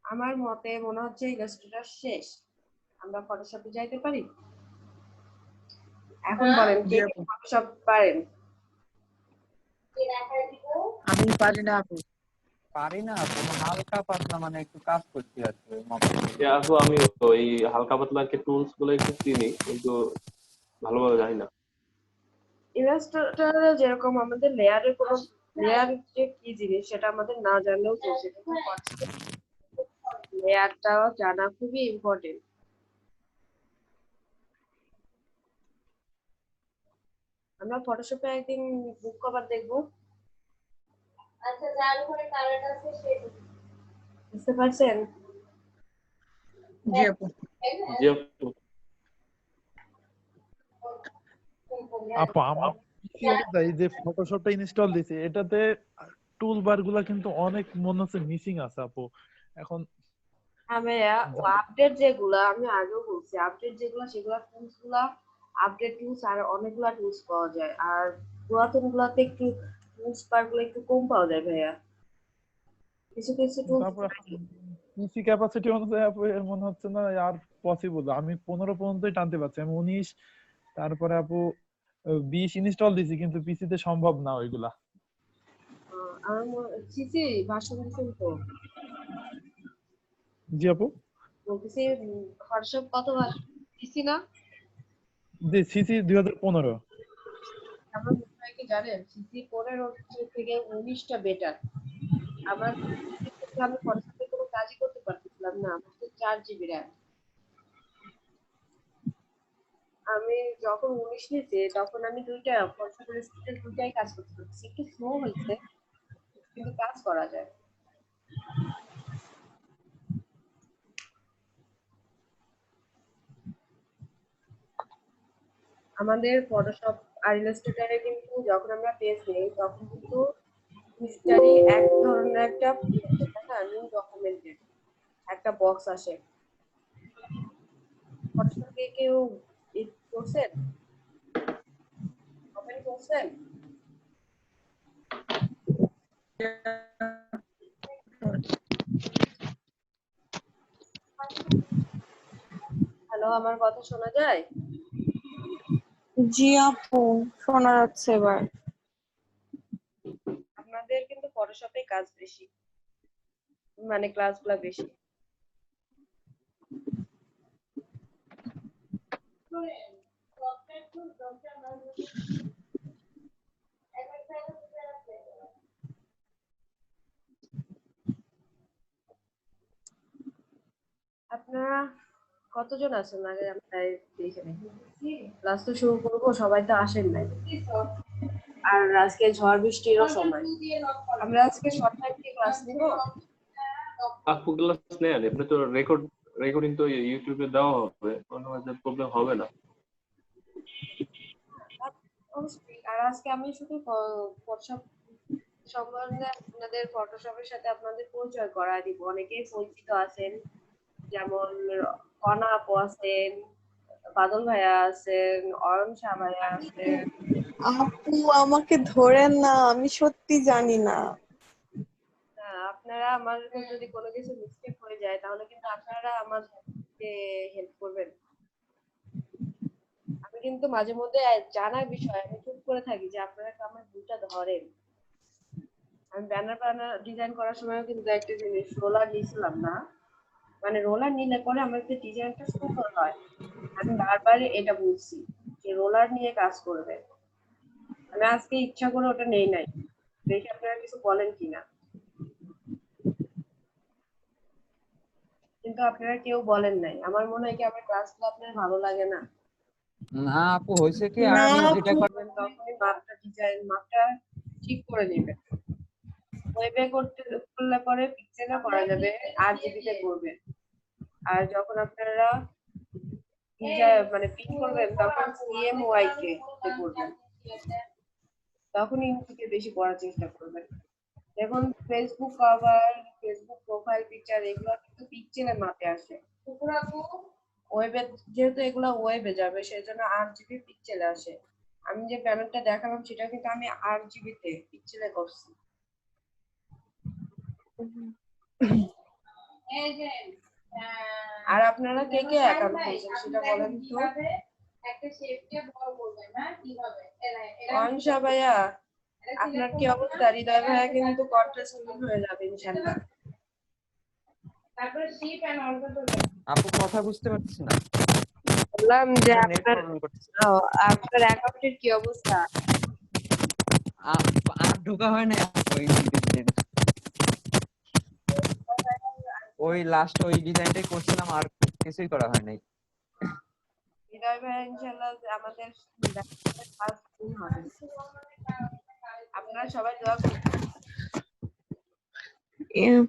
আমার মতে মনে হচ্ছে ইলাস্ট্রেটর শেষ, আমরা ফটোশপে যাইতে পারি। এখন বলেন কে কে ফটোশপ পারেন? আমি পারি না আপু। পারি না, কোনো হালকা পাতলা মানে একটু কাজ করছি আর কি ওই মতো। আপু আমি ওই হালকা পাতলা কি টুলস গুলো একটু চিনি কিন্তু ভালোভাবে জানি না। ইলাস্ট্রেটরে যেরকম আমাদের লেয়ারের কোনো লেয়ার যে কি জিনিস সেটা আমাদের না জানলেও চলছে, কিন্তু লেয়ারটাও জানা খুবই ইম্পর্টেন্ট। আমরা ফটোশপে একদিন বুক কভার দেখবো। আচ্ছা, যার উপরে কালার আছে সে বুঝতে পারছেন? জি আপু। জি আপু। আপু আমার পিসি অনুযায়ী যে ফটোশপটা ইনস্টল দিছি এটাতে টুল বার গুলা কিন্তু অনেক মনে হচ্ছে মিসিং আছে আপু। এখন আমি আপডেট যেগুলা আমি আগেও বলছি, আপডেট যেগুলা সেগুলা টুলস গুলা আপডেট টুলস আর অনেকগুলা টুলস পাওয়া যায়, আর পুরাতন গুলাতে একটু টুলস বার গুলো একটু কম পাওয়া যায় ভাইয়া। কিছু কিছু টুলস তারপর পিসি ক্যাপাসিটি অনুযায়ী আপু এর মনে হচ্ছে না আর পসিবল। আমি 15 পর্যন্তই টানতে পারছি, আমি 19 তারপরে আপু 20 ইনস্টল দিছি কিন্তু পিসিতে সম্ভব না ওইগুলা। আমার সিসি ভার্সন দিছেন তো? জি আপু। বলতেছি হোয়াটসঅ্যাপ কতবার দিছি না? জি সিসি 2015। আমার মনে হয় কি জানেন, সিসি 15 থেকে 19টা বেটার। আমার আমি হোয়াটসঅ্যাপে কোনো কাজই করতে পারতেছিলাম না, আমার তো 4 জিবি র্যাম। আমি যখন 19 নিয়েছি তখন আমি দুইটা হোয়াটসঅ্যাপের স্পিডে দুইটাই কাজ করতে পারছি, একটু স্লো হয়েছে কিন্তু কাজ করা যায়। আমাদের ফটোশপ আর ইলাস্ট্রেটরে কিন্তু যখন আমরা পেজ নেই তখন কিন্তু হিস্টারি এক ধরনের একটা নিউ ডকুমেন্টের একটা বক্স আসে। ফটোশপে কেউ করছেন, ওপেন করছেন? হ্যালো, আমার কথা শোনা যায়? জি আপু, শোনা যাচ্ছে এবার। আপনাদের কিন্তু ফটোশপে কাজ বেশি, মানে ক্লাসগুলো বেশি। আপনারা কতজন আছেন? আগে আমি তাই দেখে নিই। ক্লাস তো শুরু করবো, সবাই তো আসেন নাই, আর আজকে ঝড় বৃষ্টিরও সময়। আমরা আজকে শর্ট টাইম কি ক্লাস নিব? আপু ক্লাস নেন, আপনি তো রেকর্ডিং তো ইউটিউবে দেওয়া হবে, কোনো প্রবলেম হবে না। আর আজকে আমি শুধু ফটোশপ সম্বন্ধে আপনাদের ফটোশপের সাথে আপনাদের পরিচয় করায় দিব। অনেকেই পরিচিত আছেন, যেমন কনা আপু আছেন, বাদল ভাইয়া আছেন, অরণ শাহ ভাইয়া আছেন। আপু আমাকে ধরেন না, আমি সত্যি জানি না। আপনারা আমার যদি কোনো কিছু মিস্টেক হয়ে যায় তাহলে কিন্তু আপনারা আমাকে হেল্প করবেন। আমি কিন্তু মাঝে মধ্যে জানার বিষয় আমি চুপ করে থাকি যে আপনারা আমার ভুলটা ধরেন। আমি ব্যানার ডিজাইন করার সময় কিন্তু একটা জিনিস রোলার নিয়েছিলাম না, মানে রোলার নিলে পরে আমার যে ডিজাইনটা সুন্দর হয়। আমি বারবার এটা বলছি যে রোলার নিয়ে কাজ করবে। আমি আজকে ইচ্ছা করে ওটা নেই নাই, দেখি আপনারা কিছু বলেন কিনা। কিন্তু আপনারা কেউ বলেন নাই। আমার মনে হয় কি আমার ক্লাসগুলো আপনার ভালো লাগে না? না আপু হয়েছে কি না আপনি আপু, যেটা করবেন তখনই মাপটা ঠিক করে নেবেন। ওয়েবে করলে পরে পিক্সেলে করা যাবে, 8 জিবি তে করবেন। আর যখন আপনারা মানে পিক করবেন তখন CMYK তে করবেন, তখন ইঞ্চিতে বেশি করার চেষ্টা করবেন। দেখুন Facebook cover, Facebook profile picture এগুলো কিন্তু পিক্সেলের মাপে আসে। ওয়েবে যেহেতু এগুলো ওয়েবে যাবে সেজন্য 8 জিবি পিক্সেলে আসে। আমি যে ব্যানারটা দেখালাম সেটা কিন্তু আমি 8 জিবি তে পিক্সেলে করছি। আর আপনারা কে কে অ্যাকাউন্ট খুলছেন সেটা বলেন তো। অংশা ভাইয়া, আপনার কি অবস্থা? হৃদয় ভাইয়া কিন্তু কন্টেস্টেবল হয়ে যাবে ইনশাআল্লাহ। আপু কথা বুঝতে পারছি না, বললাম যে নেট আপনার প্রবলেম করতেছে। আপনার অ্যাকাউন্টের কি অবস্থা? আর ঢোকা হয় না ওই দিন, ওই লাস্ট ওই ডিজাইনটাই করছিলাম, আর কিছুই করা হয় নাই। হৃদয় ভাইয়া ইনশাআল্লাহ আমাদের ফার্স্ট দিন হবে। আপনারা সবাই দোয়া করবেন।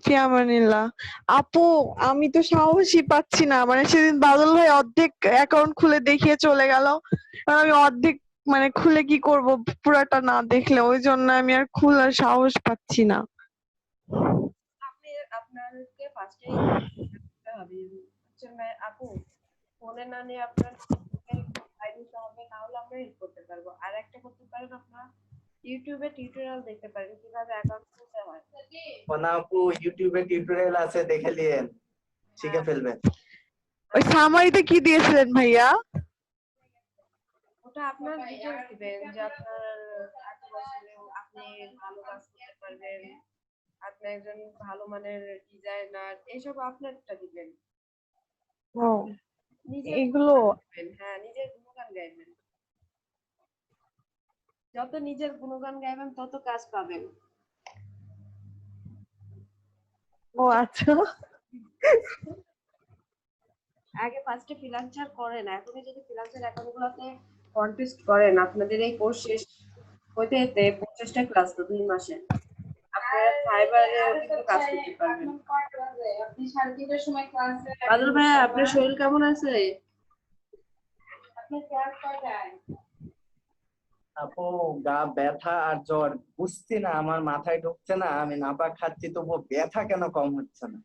ফিয়ামানিল্লাহ। আপু আমি তো সাহসই পাচ্ছি না, মানে সেদিন বাদল ভাই অর্ধেক অ্যাকাউন্ট খুলে দেখিয়ে চলে গেল, আর আমি অর্ধেক মানে খুলে কি করব পুরাটা না দেখলে, ওই জন্য আমি আর খোলার সাহস পাচ্ছি না। আপনি আপনাকে ফার্স্টে হবে বুঝছেন ভাই আপু, ফোনে না নিয়ে আপনার আইডিতে হবে, না হলে আমরা হেল্প করতে পারবো। আর একটা করতে পারেন, আপনারা ইউটিউবে টিউটোরিয়াল দেখতে পারেন কিভাবে অ্যাকাউন্ট খুলতে হয়। না আপু, ইউটিউবে টিউটোরিয়াল আছে, দেখে নিয়েন, শিখে ফেলবেন। ওই সামারিতে কি দিয়েছিলেন ভাইয়া? ওটা আপনার ডিটেইলস দিবেন যে আপনার এত বছরে আপনি ভালো কাজ করতে পারবেন, আপনি একজন ভালো মানের ডিজাইনার, এসব আপনারটা দিবেন। ও নিজের এগুলো দিবেন, হ্যাঁ নিজের গুণগান গাইবেন। যত নিজের গুণগান গাইবেন তত কাজ পাবেন। ও আচ্ছা। আগে ফার্স্টে ফ্রিল্যান্সার করেন, এখনই যদি ফ্রিল্যান্সার অ্যাকাউন্টগুলোতে কন্টেস্ট করেন, আপনাদের এই কোর্স শেষ হতে হতে 50টা ক্লাস তো 2 মাসে আপনারা ফাইবারেও কিন্তু কাজ করতে পারবেন। আপনি 3:30টার সময় ক্লাসে বাদল ভাই, আপনার শরীর কেমন আছে? আপনি ক্লাস কয়টায়? আপু গা ব্যথা আর জ্বর, বুঝছি না, আমার মাথায় ঢুকছে না, আমি নাপাক খাচ্ছি তবুও ব্যথা কেন কম হচ্ছে না।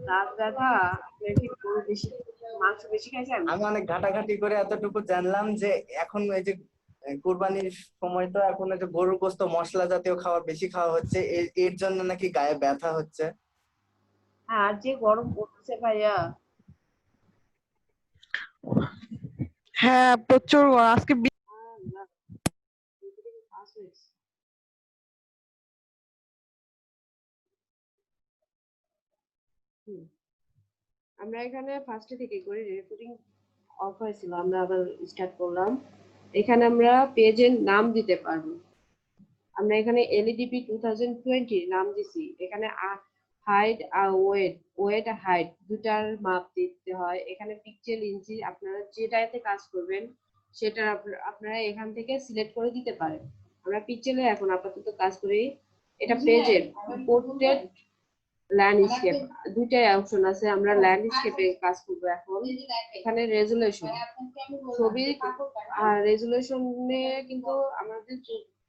রাত ব্যথা? আপনি কি গরু বেশি মাংস বেশি খাইছেন? আমি অনেক ঘাটাঘাটি করে এতটুকু জানলাম যে এখন এই যে কুরবানির সময়, তো এখন এই যে গরুর গোশত মশলা জাতীয় খাবার বেশি খাওয়া হচ্ছে, এর জন্য নাকি গায়ে ব্যথা হচ্ছে। আর যে গরম পড়ছে ভাইয়া। হ্যাঁ প্রচুর গরম আজকে। আল্লাহ, পাস হয়েছে। আমরা এখানে ফার্স্টে থেকে করি, রেকর্ডিং অফ হয়েছিল, আমরা আবার স্টার্ট করলাম। এখানে আমরা পেজের নাম দিতে পারবো। আমরা এখানে এলইডিপি 2020 নাম দিছি। এখানে হাইট আর ওয়েট আর হাইট দুটার মাপ দিতে হয়। এখানে পিক্সেল ইঞ্চি, আপনারা যেটাতে কাজ করবেন সেটা আপনারা এখান থেকে সিলেক্ট করে দিতে পারেন। আমরা পিক্সেলে এখন আপাতত কাজ করি। এটা পেজের পোর্ট্রেট, ল্যান্ডস্কেপ দুইটাই অপশন আছে। আমরা ল্যান্ডস্কেপে কাজ করব এখন। এখানে রেজুলেশন, ছবি আর রেজুলেশনে কিন্তু আমাদের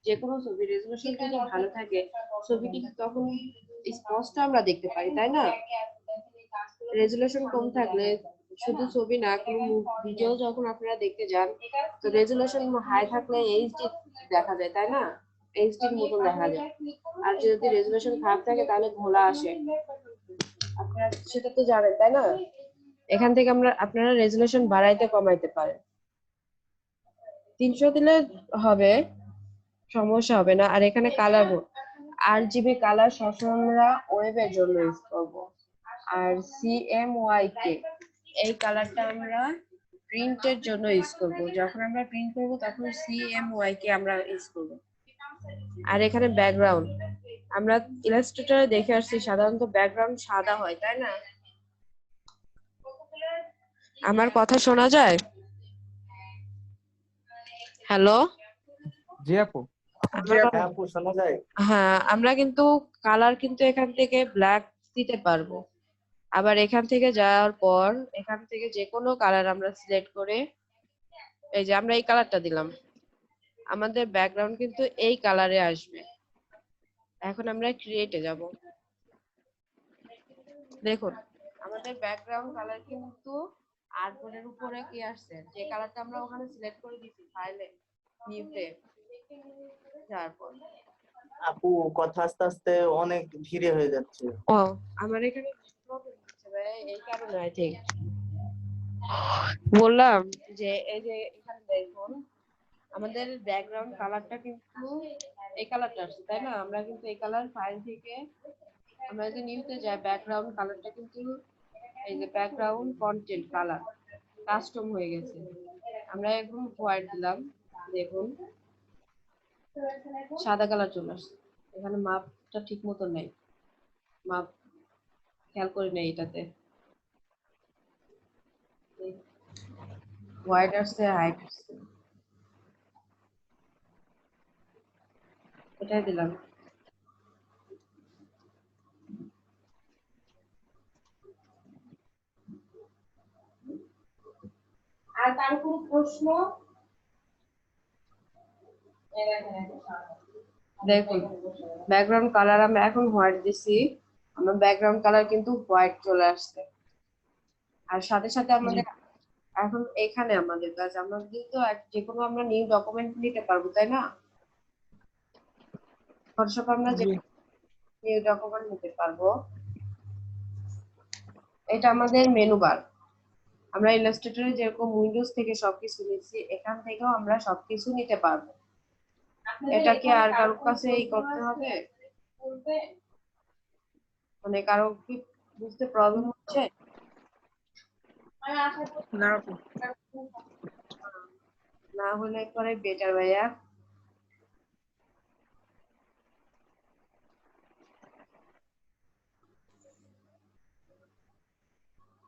যে কোনো ছবি রেজুলেশন যদি ভালো থাকে, ছবি কিন্তু তখন স্পষ্ট আমরা দেখতে পারি, তাই না? রেজুলেশন কম থাকলে শুধু ছবি না, কোনো ভিডিও যখন আপনারা দেখতে যান, তো রেজুলেশন হাই থাকলে এইচডি দেখা যায়, তাই না? এইচডির মতন দেখা যায়। আর যদি রেজুলেশন খারাপ থাকে তাহলে ঘোলা আসে, আপনারা সেটা তো জানেন, তাই না? এখান থেকে আপনারা রেজুলেশন বাড়াইতে কমাইতে পারেন। 300 দিলে হবে, সমস্যা হবে না। আর এখানে কালার, আরজিবি কালার সবসময় আমরা ওয়েবের জন্য ইউজ করব। আর সিএমওয়াইকে এই কালারটা আমরা প্রিন্টের জন্য ইউজ করব। যখন আমরা প্রিন্ট করব তখন সিএমওয়াইকে আমরা ইউজ করব। আর এখানে ব্যাকগ্রাউন্ড, আমরা ইলাস্ট্রেটরে দেখে আসছি সাধারণত ব্যাকগ্রাউন্ড সাদা হয়, তাই না? আমার কথা শোনা যায়? হ্যালো? জি আপু। হ্যাঁ আপু, শোনা যায়। হ্যাঁ, আমরা কিন্তু কালার কিন্তু এখান থেকে ব্ল্যাক দিতে পারবো। আবার এখান থেকে যাওয়ার পর এখান থেকে যে কোনো কালার আমরা সিলেক্ট করে, এই যে আমরা এই কালারটা দিলাম, আমাদের ব্যাকগ্রাউন্ড কিন্তু এই কালারে আসবে। এখন আমরা ক্রিয়েটে যাব। দেখুন আমাদের ব্যাকগ্রাউন্ড কালার কিন্তু আর্টবোর্ডের উপরে কি আসছে, যে কালারটা আমরা ওখানে সিলেক্ট করে দিয়েছি ফাইলে, নিউতে যাওয়ার পর আপু কথা আস্তে আস্তে অনেক ধীরে হয়ে যাচ্ছে। ও আমার এখানে প্রবলেম হচ্ছে ভাই, এই কারণে আই থিংক। বললাম যে এই যে এখানে দেখুন আমাদের ব্যাকগ্রাউন্ড কালারটা কিন্তু এই কালারটা আসছে তাই না? আমরা কিন্তু এই কালার ফাইল থেকে আমরা যদি নিউতে যাই ব্যাকগ্রাউন্ড কালারটা কিন্তু এই যে ব্যাকগ্রাউন্ড কন্টেন্ট কালার কাস্টম হয়ে গেছে। আমরা এখন হোয়াইট দিলাম, দেখুন সাদা কালার চলে আসছে। এখানে মাপটা ঠিক মতো নেই, মাপ খেয়াল করি না এটাতে। হোয়াইট আসছে, হাইট আসছে, এটাই দিলাম। আর কার কোনো প্রশ্ন? দেখুন ব্যাকগ্রাউন্ড কালার আমরা এখন হোয়াইট দিছি, আমার ব্যাকগ্রাউন্ড কালার কিন্তু হোয়াইট চলে আসছে। আর সাথে সাথে আমাদের এখন এখানে আমাদের কাজ, আমরা কিন্তু যে কোনো আমরা নিউ ডকুমেন্ট নিতে পারবো তাই না? ফটোশপ আমরা যে জি নিউ ডকুমেন্ট নিতে পারবো। এটা আমাদের মেনু বার। আমরা ইলাস্ট্রেটরে যেরকম উইন্ডোজ থেকে সবকিছু নিচ্ছি, এখান থেকেও আমরা সবকিছু নিতে পারবো। এটা কি আর কারোর কাছে এই করতে হবে? মানে কারো কি বুঝতে প্রবলেম হচ্ছে? না আপু। না হলে পরে বেটার ভাইয়া।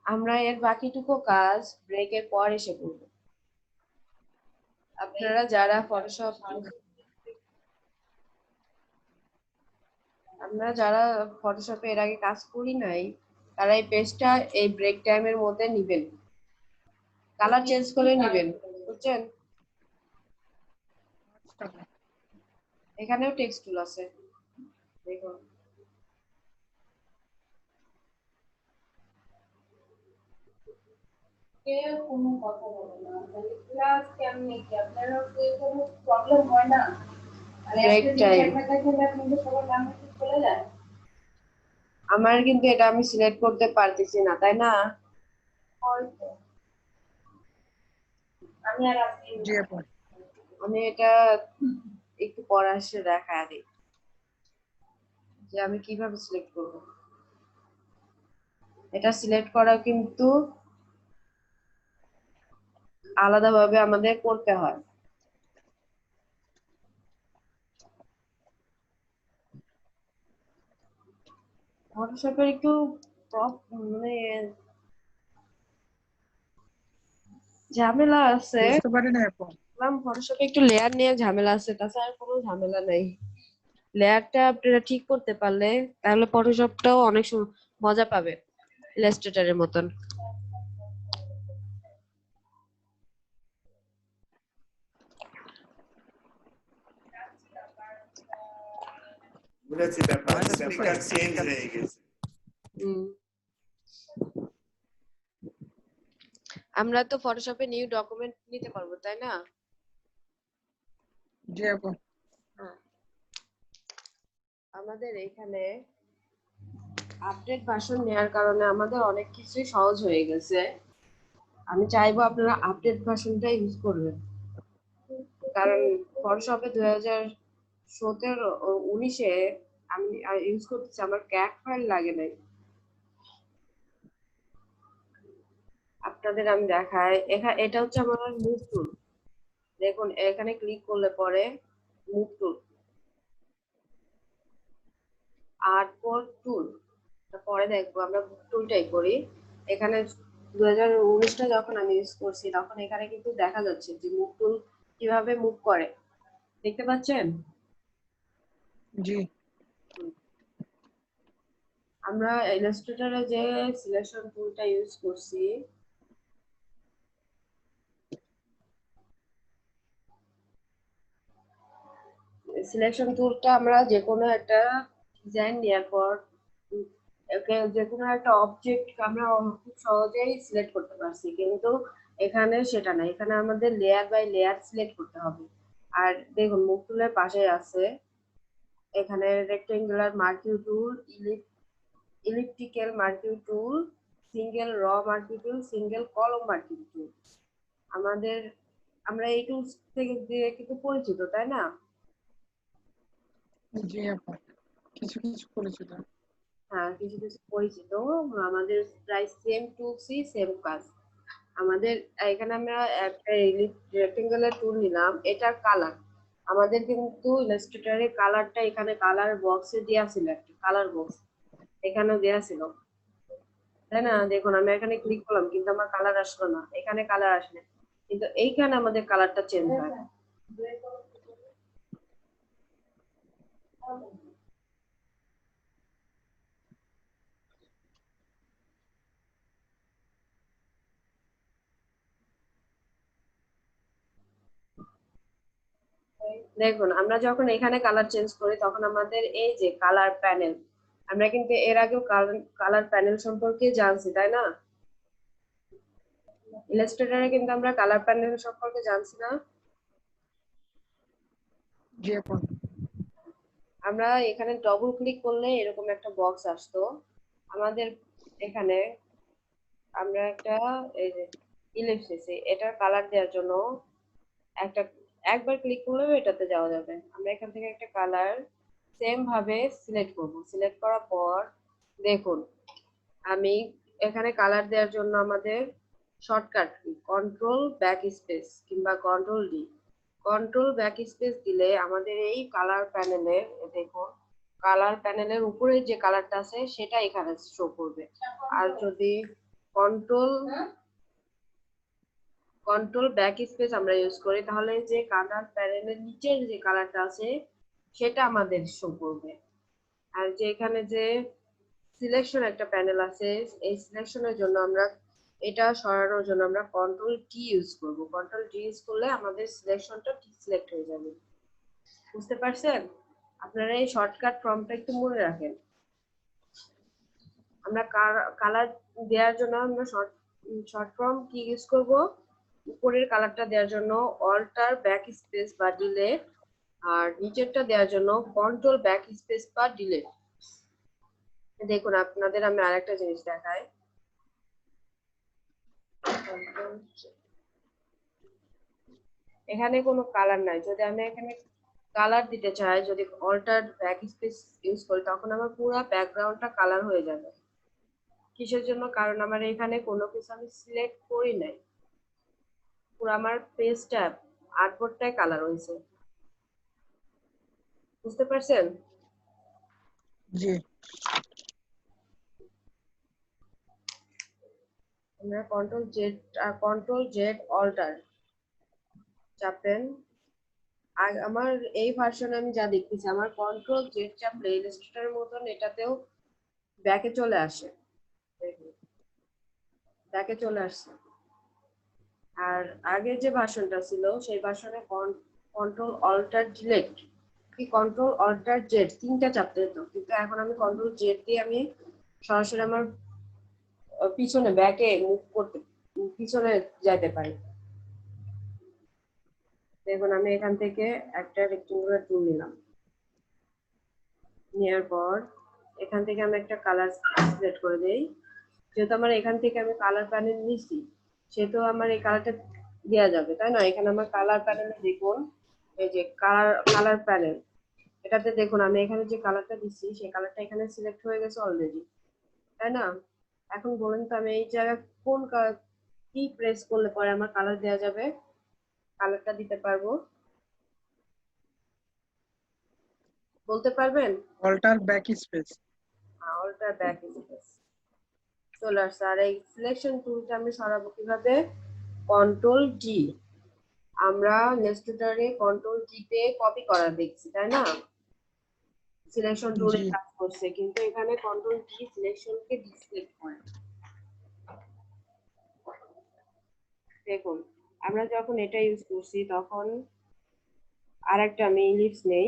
আমরা এর বাকিটুকু কাজ ব্রেকের পর এসে করবো। আপনারা যারা ফটোশপ এর আগে কাজ করি নাই, তারা এই পেজটা এই ব্রেক টাইমের মধ্যে নিবেন, কালার চেঞ্জ করে নিবেন, বুঝছেন? এখানেও টেক্সট টুল আছে, দেখুন। কেউ কোনো কথা বলে না, তাহলে ক্লাস কেমনে কি আপনারা কোনো প্রবলেম হয় না? মানে Break একটা time. জিনিস একটা খেলে আপনাদের সবার নাম চলে যায়। আমার কিন্তু এটা আমি সিলেক্ট করতে পারতেছি না তাই না? হয়তো আমি আর আপনি জি আপু। আমি এটা একটু পরে আসে দেখায় দিই যে আমি কিভাবে সিলেক্ট করব। এটা সিলেক্ট করা কিন্তু আলাদাভাবে আমাদের করতে হয়। ফটোশপের একটু মানে ঝামেলা আছে। বুঝতে পারি না আপু। ফটোশপে একটু লেয়ার নিয়ে ঝামেলা আছে, তাছাড়া আর কোনো ঝামেলা নেই। লেয়ারটা আপনারা ঠিক করতে পারলে তাহলে ফটোশপটাও অনেক মজা পাবে ইলাস্ট্রেটরের মতন। বুঝেছি, ব্যাপারটা চেঞ্জ হয়ে গেছে। আমরা তো ফটোশপে নিউ ডকুমেন্ট নিতে পারবো তাই না? জি আপু। আমাদের এখানে আপডেট ভার্সন নেওয়ার কারণে আমাদের অনেক কিছুই সহজ হয়ে গেছে। আমি চাইবো আপনারা আপডেট ভার্সনটা ইউজ করবেন, কারণ ফটোশপে 2017-19-এ আমি ইউজ করতেছি, আমার ক্যাক ফাইল লাগে নাই। আপনাদের আমি দেখাই, এটা হচ্ছে আমার মুভ টুল। দেখুন এখানে ক্লিক করলে পরে মুভ টুল, আর্টবোর্ড টুল, পরে দেখবো আমরা টুলটাই করি। এখানে 2019টা যখন আমি ইউজ করছি তখন এখানে কিন্তু দেখা যাচ্ছে যে মুভ টুল কিভাবে মুভ করে, দেখতে পাচ্ছেন? জি আমরা ইলাস্ট্রেটরে যে সিলেকশন টুলটা ইউজ করছি, সিলেকশন টুলটা আমরা যে কোনো একটা ডিজাইন নেওয়ার পর যে কোনো একটা অবজেক্ট আমরা খুব সহজেই সিলেক্ট করতে পারছি, কিন্তু এখানে সেটা না, এখানে আমাদের লেয়ার বাই লেয়ার সিলেক্ট করতে হবে। আর দেখুন মুভ টুলের পাশে আছে এখানে রেক্টেঙ্গুলার মার্কিউ টুল, ইলিপ্টিক্যাল মার্কিউ টুল, সিঙ্গেল র মার্কিউ টুল, সিঙ্গেল কলম মার্কিউ টুল। আমরা এই টুলস থেকে দিয়ে কিন্তু পরিচিত, তাই না? জি আপু, কিছু কিছু পরিচিত। হ্যাঁ, কিছু কিছু পরিচিত। আমাদের প্রায় সেম টুলসই, সেম কাজ। আমাদের এখানে আমরা একটা রেক্টেঙ্গুলার টুল নিলাম, এটার কালার আমাদের কিন্তু ইলাস্ট্রেটরে কালারটা এখানে কালার বক্সে দেওয়া ছিল, একটা কালার বক্স এখানেও দেওয়া ছিল, তাই না? দেখুন আমি এখানে ক্লিক করলাম কিন্তু আমার কালার আসলো না, এখানে কালার আসলে, কিন্তু এইখানে আমাদের কালারটা চেঞ্জ হয়। দেখুন আমরা যখন এখানে কালার চেঞ্জ করি তখন আমাদের এই যে কালার প্যানেল, আমরা কিন্তু এর আগেও কালার প্যানেল সম্পর্কে জানছি, তাই না? ইলাস্ট্রেটরে কিন্তু আমরা কালার প্যানেল সম্পর্কে জানছি না? জি আপু। আমরা এখানে ডবল ক্লিক করলে এরকম একটা বক্স আসতো আমাদের এখানে। আমরা একটা এই যে ইলিপসিস, এটার কালার দেওয়ার জন্য একটা একবার ক্লিক করলেও এটাতে যাওয়া যাবে। আমরা এখান থেকে একটা কালার সেম ভাবে সিলেক্ট করব। সিলেক্ট করার পর দেখুন আমি এখানে কালার দেওয়ার জন্য আমাদের shortcut key, control backspace কিংবা control D. Control back space দিলে আমাদের এই কালার প্যানেলের, দেখুন কালার প্যানেলের উপরে যে কালারটা আছে সেটা এখানে শো করবে। আর যদি কন্ট্রোল ব্যাক স্পেস আমরা ইউজ করি তাহলে যে কালার প্যানেলের নিচের যে কালারটা আছে সেটা আমাদের শো করবে। আর যে এখানে যে সিলেকশন একটা প্যানেল আছে, এই সিলেকশনের জন্য আমরা এটা সরানোর জন্য আমরা কন্ট্রোল টি ইউজ করব। কন্ট্রোল টি ইউজ করলে আমাদের সিলেকশনটা ঠিক সিলেক্ট হয়ে যাবে। বুঝতে পারছেন? আপনারা এই শর্টকাট ফর্মটা একটু মনে রাখেন। আমরা কালার দেওয়ার জন্য আমরা শর্ট ফর্ম কি ইউজ করব, উপরের কালারটা দেওয়ার জন্য অল্টার ব্যাক স্পেস বা ডিলেট, আর নিচেরটা দেওয়ার জন্য কন্ট্রোল ব্যাক স্পেস বা ডিলেট। দেখুন আপনাদের আমি আরেকটা জিনিস দেখাই। এখানে কোনো কালার নাই, যদি আমি এখানে কালার দিতে চাই, যদি অল্টার ব্যাক স্পেস ইউজ করি তখন আমার পুরো ব্যাকগ্রাউন্ডটা কালার হয়ে যাবে। কিসের জন্য? কারণ আমার এখানে কোনো কিছু আমি সিলেক্ট করি নাই, পুরো আমার পেজটা আর্টবোর্ডটাই কালার হয়েছে। বুঝতে পারছেন? জি। আমরা কন্ট্রোল জেড অল্টার চাপেন। আর আমার এই ভার্সনে আমি যা দেখতেছি, আমার কন্ট্রোল জেড চাপলে ইলাস্ট্রেটরের মতন এটাতেও ব্যাকে চলে আসে, ব্যাকে চলে আসছে। আর আগের যে ভার্সনটা ছিল সেই ভার্সনে কন্ট্রোল অল্টার ডিলেট কি কন্ট্রোল অল্টার জেড তিনটা চাপতে হতো, কিন্তু এখন আমি কন্ট্রোল জেড দিয়ে আমি সরাসরি আমার পিছনে ব্যাকে মুভ করতে, পিছনে যাইতে পারি। দেখুন আমি এখান থেকে একটা রেক্টেঙ্গুলার টুল নিলাম, নেওয়ার পর এখান থেকে আমি একটা কালার সিলেক্ট করে দেই। যেহেতু আমার এখান থেকে আমি কালার প্যানেল নিছি সেহেতু আমার এই কালারটা দেওয়া যাবে, তাই না? এখানে আমার কালার প্যানেলে দেখুন এই যে কালার প্যানেল, এটাতে দেখুন আমি এখানে যে কালারটা দিচ্ছি সেই কালারটা এখানে সিলেক্ট হয়ে গেছে অলরেডি, তাই না? এখন বলেন তো আমি এই জায়গায় কোন কি প্রেস করলে পরে আমার কালার দেওয়া যাবে, কালারটা দিতে পারবো? বলতে পারবেন? Alter back space. Alter back space চলে আসছে। আর এই সিলেকশন টুলটা আমি সরাবো কিভাবে? Control D. আমরা ইলাস্ট্রেটরে কন্ট্রোল ডি তে কপি করা দেখছি, তাই না? সিলেকশন টুলে জি। কাজ করছে, কিন্তু এখানে কন্ট্রোল ডি সিলেকশনকে ডিসিলেক্ট করে। দেখুন আমরা যখন এটা ইউজ করছি তখন আরেকটা আমি ইলিপস নেই,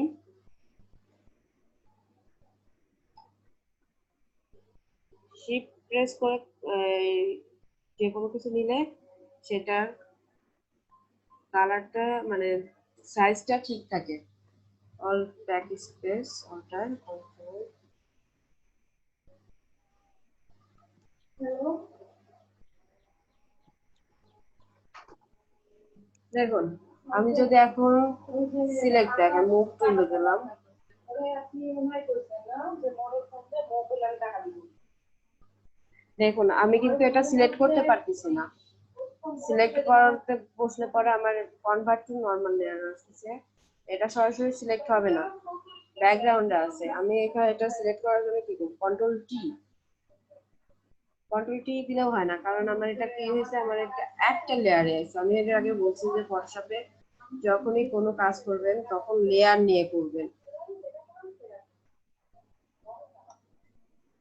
শিফট প্রেস করে যে কোনো কিছু নিলে সেটার কালারটা মানে সাইজটা ঠিক থাকে। All back space alter control. Hello দেখুন আমি যদি এখন সিলেক্ট দেখেন মুভ টুলে গেলাম, আপনি মনে হয় করছেন না যে মনের মধ্যে মোবাইল টাকা দিবেন। দেখুন আমি কিন্তু এটা সিলেক্ট করতে পারতেছি না। সিলেক্ট করতে বসলে পরে আমার কনভার্ট টু নরমাল লেয়ার আসছে, এটা সরাসরি সিলেক্ট হবে না, ব্যাকগ্রাউন্ডে আছে। আমি এখানে এটা সিলেক্ট করার জন্য কি করব, কন্ট্রোল টি। কন্ট্রোল টি দিলেও হয় না, কারণ আমার এটা কি হয়েছে, আমার এটা একটা লেয়ারে আছে। আমি এর আগে বলছি যে ফটোশপে যখনই কোনো কাজ করবেন তখন লেয়ার নিয়ে করবেন।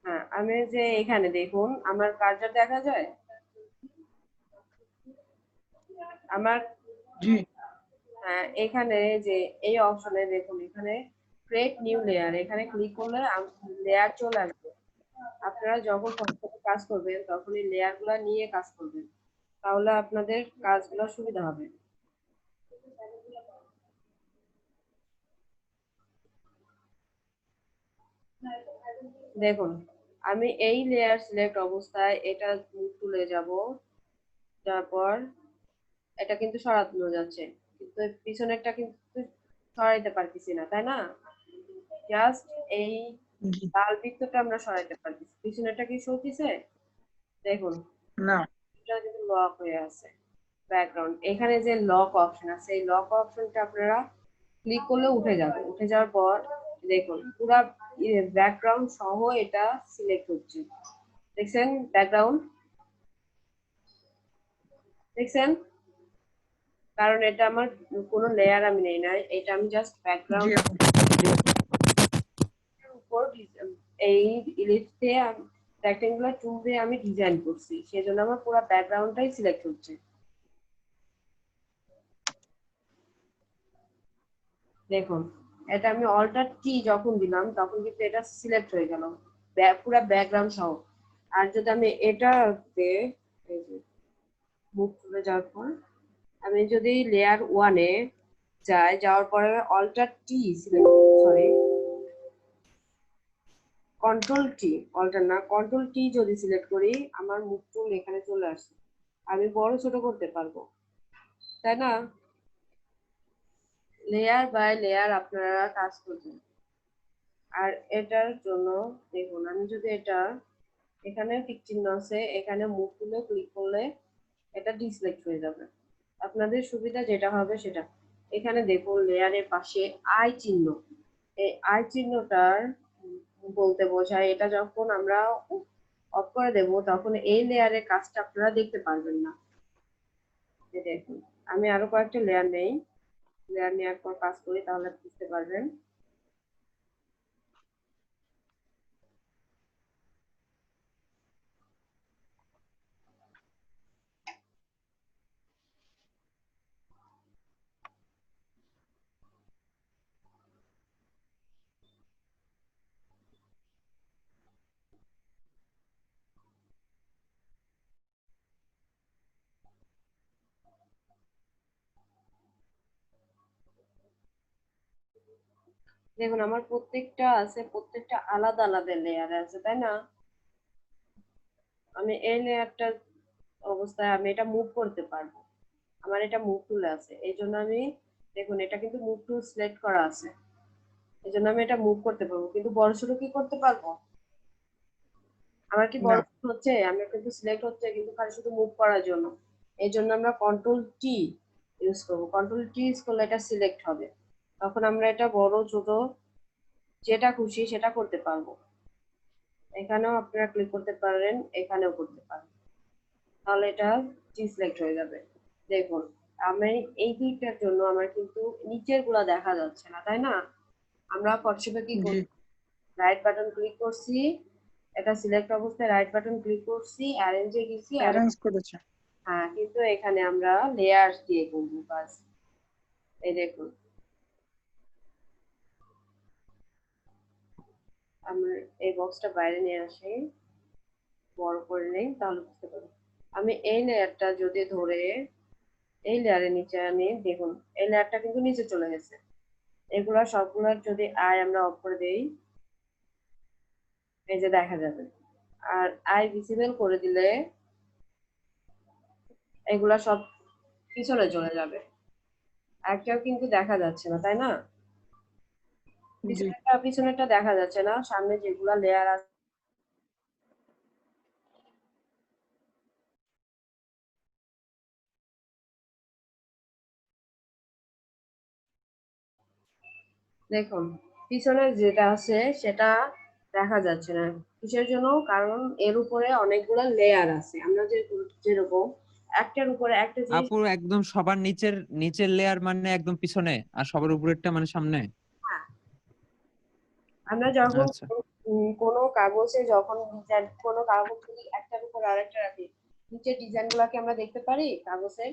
হ্যাঁ আমি যে এখানে দেখুন আমার কার্সার দেখা যায়, আমার জি হ্যাঁ এখানে যে এই অপশনে দেখুন এখানে ক্রিয়েট নিউ লেয়ার, এখানে ক্লিক করলে লেয়ার চলে আসবে। আপনারা যখন ফটোশপে কাজ করবেন তখন এই লেয়ার গুলা নিয়ে কাজ করবেন, তাহলে আপনাদের কাজগুলো সুবিধা হবে। দেখুন আমি এই লেয়ার সিলেক্ট অবস্থায় এটা তুলে যাব, তারপর এটা কিন্তু সরানো যাচ্ছে, কিন্তু পিছনেরটা কিন্তু সরাইতে পারতেছি না, তাই না? জাস্ট এই জি লাল বৃত্তটা আমরা সরাইতে পারতেছি, পিছনেরটা কি সরতেছে? দেখুন না এটা কিন্তু লক হয়ে আছে ব্যাকগ্রাউন্ড। এখানে যে লক অপশন আছে এই লক অপশনটা আপনারা ক্লিক করলে উঠে যাবে, উঠে যাওয়ার পর দেখুন পুরো ব্যাকগ্রাউন্ড সহ এটা সিলেক্ট হচ্ছে। দেখছেন ব্যাকগ্রাউন্ড, দেখছেন? কারণ এটা আমার কোনো লেয়ার আমি নেই নাই, এটা আমি জাস্ট জি ব্যাকগ্রাউন্ড আপু উপর এই ইলিপস দিয়ে রেক্টেঙ্গুলার টুল দিয়ে আমি ডিজাইন করছি, সেজন্য আমার পুরো ব্যাকগ্রাউন্ডটাই সিলেক্ট হচ্ছে। দেখুন এটা আমি অল্টার টি যখন দিলাম তখন কিন্তু এটা সিলেক্ট হয়ে গেল পুরো ব্যাকগ্রাউন্ড সহ। আর যদি আমি এটাতে মুভ তুলে যাওয়ার পর আমি যদি লেয়ার ওয়ানে যাই, যাওয়ার পরে alter T select, sorry control T, alter না কন্ট্রোল টি যদি সিলেক্ট করি আমার মুভ টুল এখানে চলে আসে, আমি বড় ছোট করতে পারবো, তাই না? লেয়ার বাই লেয়ার আপনারা কাজ করবেন। আর এটার জন্য দেখুন আমি যদি এটা এখানে টিক চিহ্ন আছে, এখানে মুভ টুলে ক্লিক করলে এটা ডিসলেক্ট হয়ে যাবে। আপনাদের সুবিধা যেটা হবে সেটা, এখানে দেখুন লেয়ারের পাশে আই চিহ্ন, এই আই চিহ্নটার বলতে বোঝায় এটা যখন আমরা অফ করে দেব তখন এই লেয়ারের কাজটা আপনারা দেখতে পারবেন না। এই দেখুন আমি আরো কয়েকটা লেয়ার নেই, লেয়ার নেওয়ার পর কাজ করি তাহলে বুঝতে পারবেন। দেখুন আমার প্রত্যেকটা আছে, প্রত্যেকটা আলাদা আলাদা লেয়ার আছে, তাই না? আমি এই লেয়ারটার অবস্থায় আমি এটা মুভ করতে পারবো, আমার এটা মুভ টুল আছে, এই জন্য আমি দেখুন এটা কিন্তু মুভ টুল সিলেক্ট করা আছে, এই জন্য আমি এটা মুভ করতে পারবো, কিন্তু বড় ছোট কি করতে পারবো? আমার কি বড় না ছোট হচ্ছে? আমার কিন্তু সিলেক্ট হচ্ছে কিন্তু খালি শুধু মুভ করার জন্য, এই জন্য আমরা কন্ট্রোল টি ইউজ করবো। কন্ট্রোল টি ইউজ করলে এটা সিলেক্ট হবে, তখন আমরা এটা বড় ছোট যেটা খুশি সেটা করতে পারবো। এখানেও আপনারা ক্লিক করতে পারেন, এখানেও করতে পারেন, তাহলে এটা সিলেক্ট হয়ে যাবে। দেখুন আমি এই দুইটার জন্য আমার কিন্তু নিচের গুলা দেখা যাচ্ছে না, তাই না? আমরা ফটোশপে কি জি করছি, রাইট বাটন ক্লিক করছি, এটা সিলেক্ট অবস্থায় রাইট বাটন ক্লিক করছি, অ্যারেঞ্জে গেছি, অ্যারেঞ্জ করেছে হ্যাঁ কিন্তু এখানে আমরা লেয়ার দিয়ে করবো কাজ। এই দেখুন আমরা এই বক্সটা বাইরে নিয়ে আসি, বড় করে নেই তাহলে বুঝতে পারবো। আমি এই লেয়ারটা যদি ধরে এই লেয়ারের নিচে আনি, দেখুন এই লেয়ারটা কিন্তু নিচে চলে গেছে, এগুলা সবগুলোর যদি আই আমরা অফ করে দেই, এই যে দেখা যাবে। আর আই ভিজিবল করে দিলে এগুলা সব পিছনে চলে যাবে, একটাও কিন্তু দেখা যাচ্ছে না, তাই না? জি পিছনেরটা দেখা যাচ্ছে না, সামনে যেগুলা লেয়ার আছে দেখুন, পিছনে যেটা আছে সেটা দেখা যাচ্ছে না। কিসের জন্য? কারণ এর উপরে অনেকগুলা লেয়ার আছে। আমরা যেরকম একটার উপরে একটা জিনিস, আপু একদম সবার নিচের নিচের লেয়ার মানে একদম পিছনে, আর সবার উপরেরটা মানে সামনে। আমরা যখন আচ্ছা। কোনো কাগজে যখন ডিজাইন, কোনো কাগজ যদি একটার উপর আরেকটা রাখি, নিচের ডিজাইন গুলাকে আমরা দেখতে পারি কাগজে?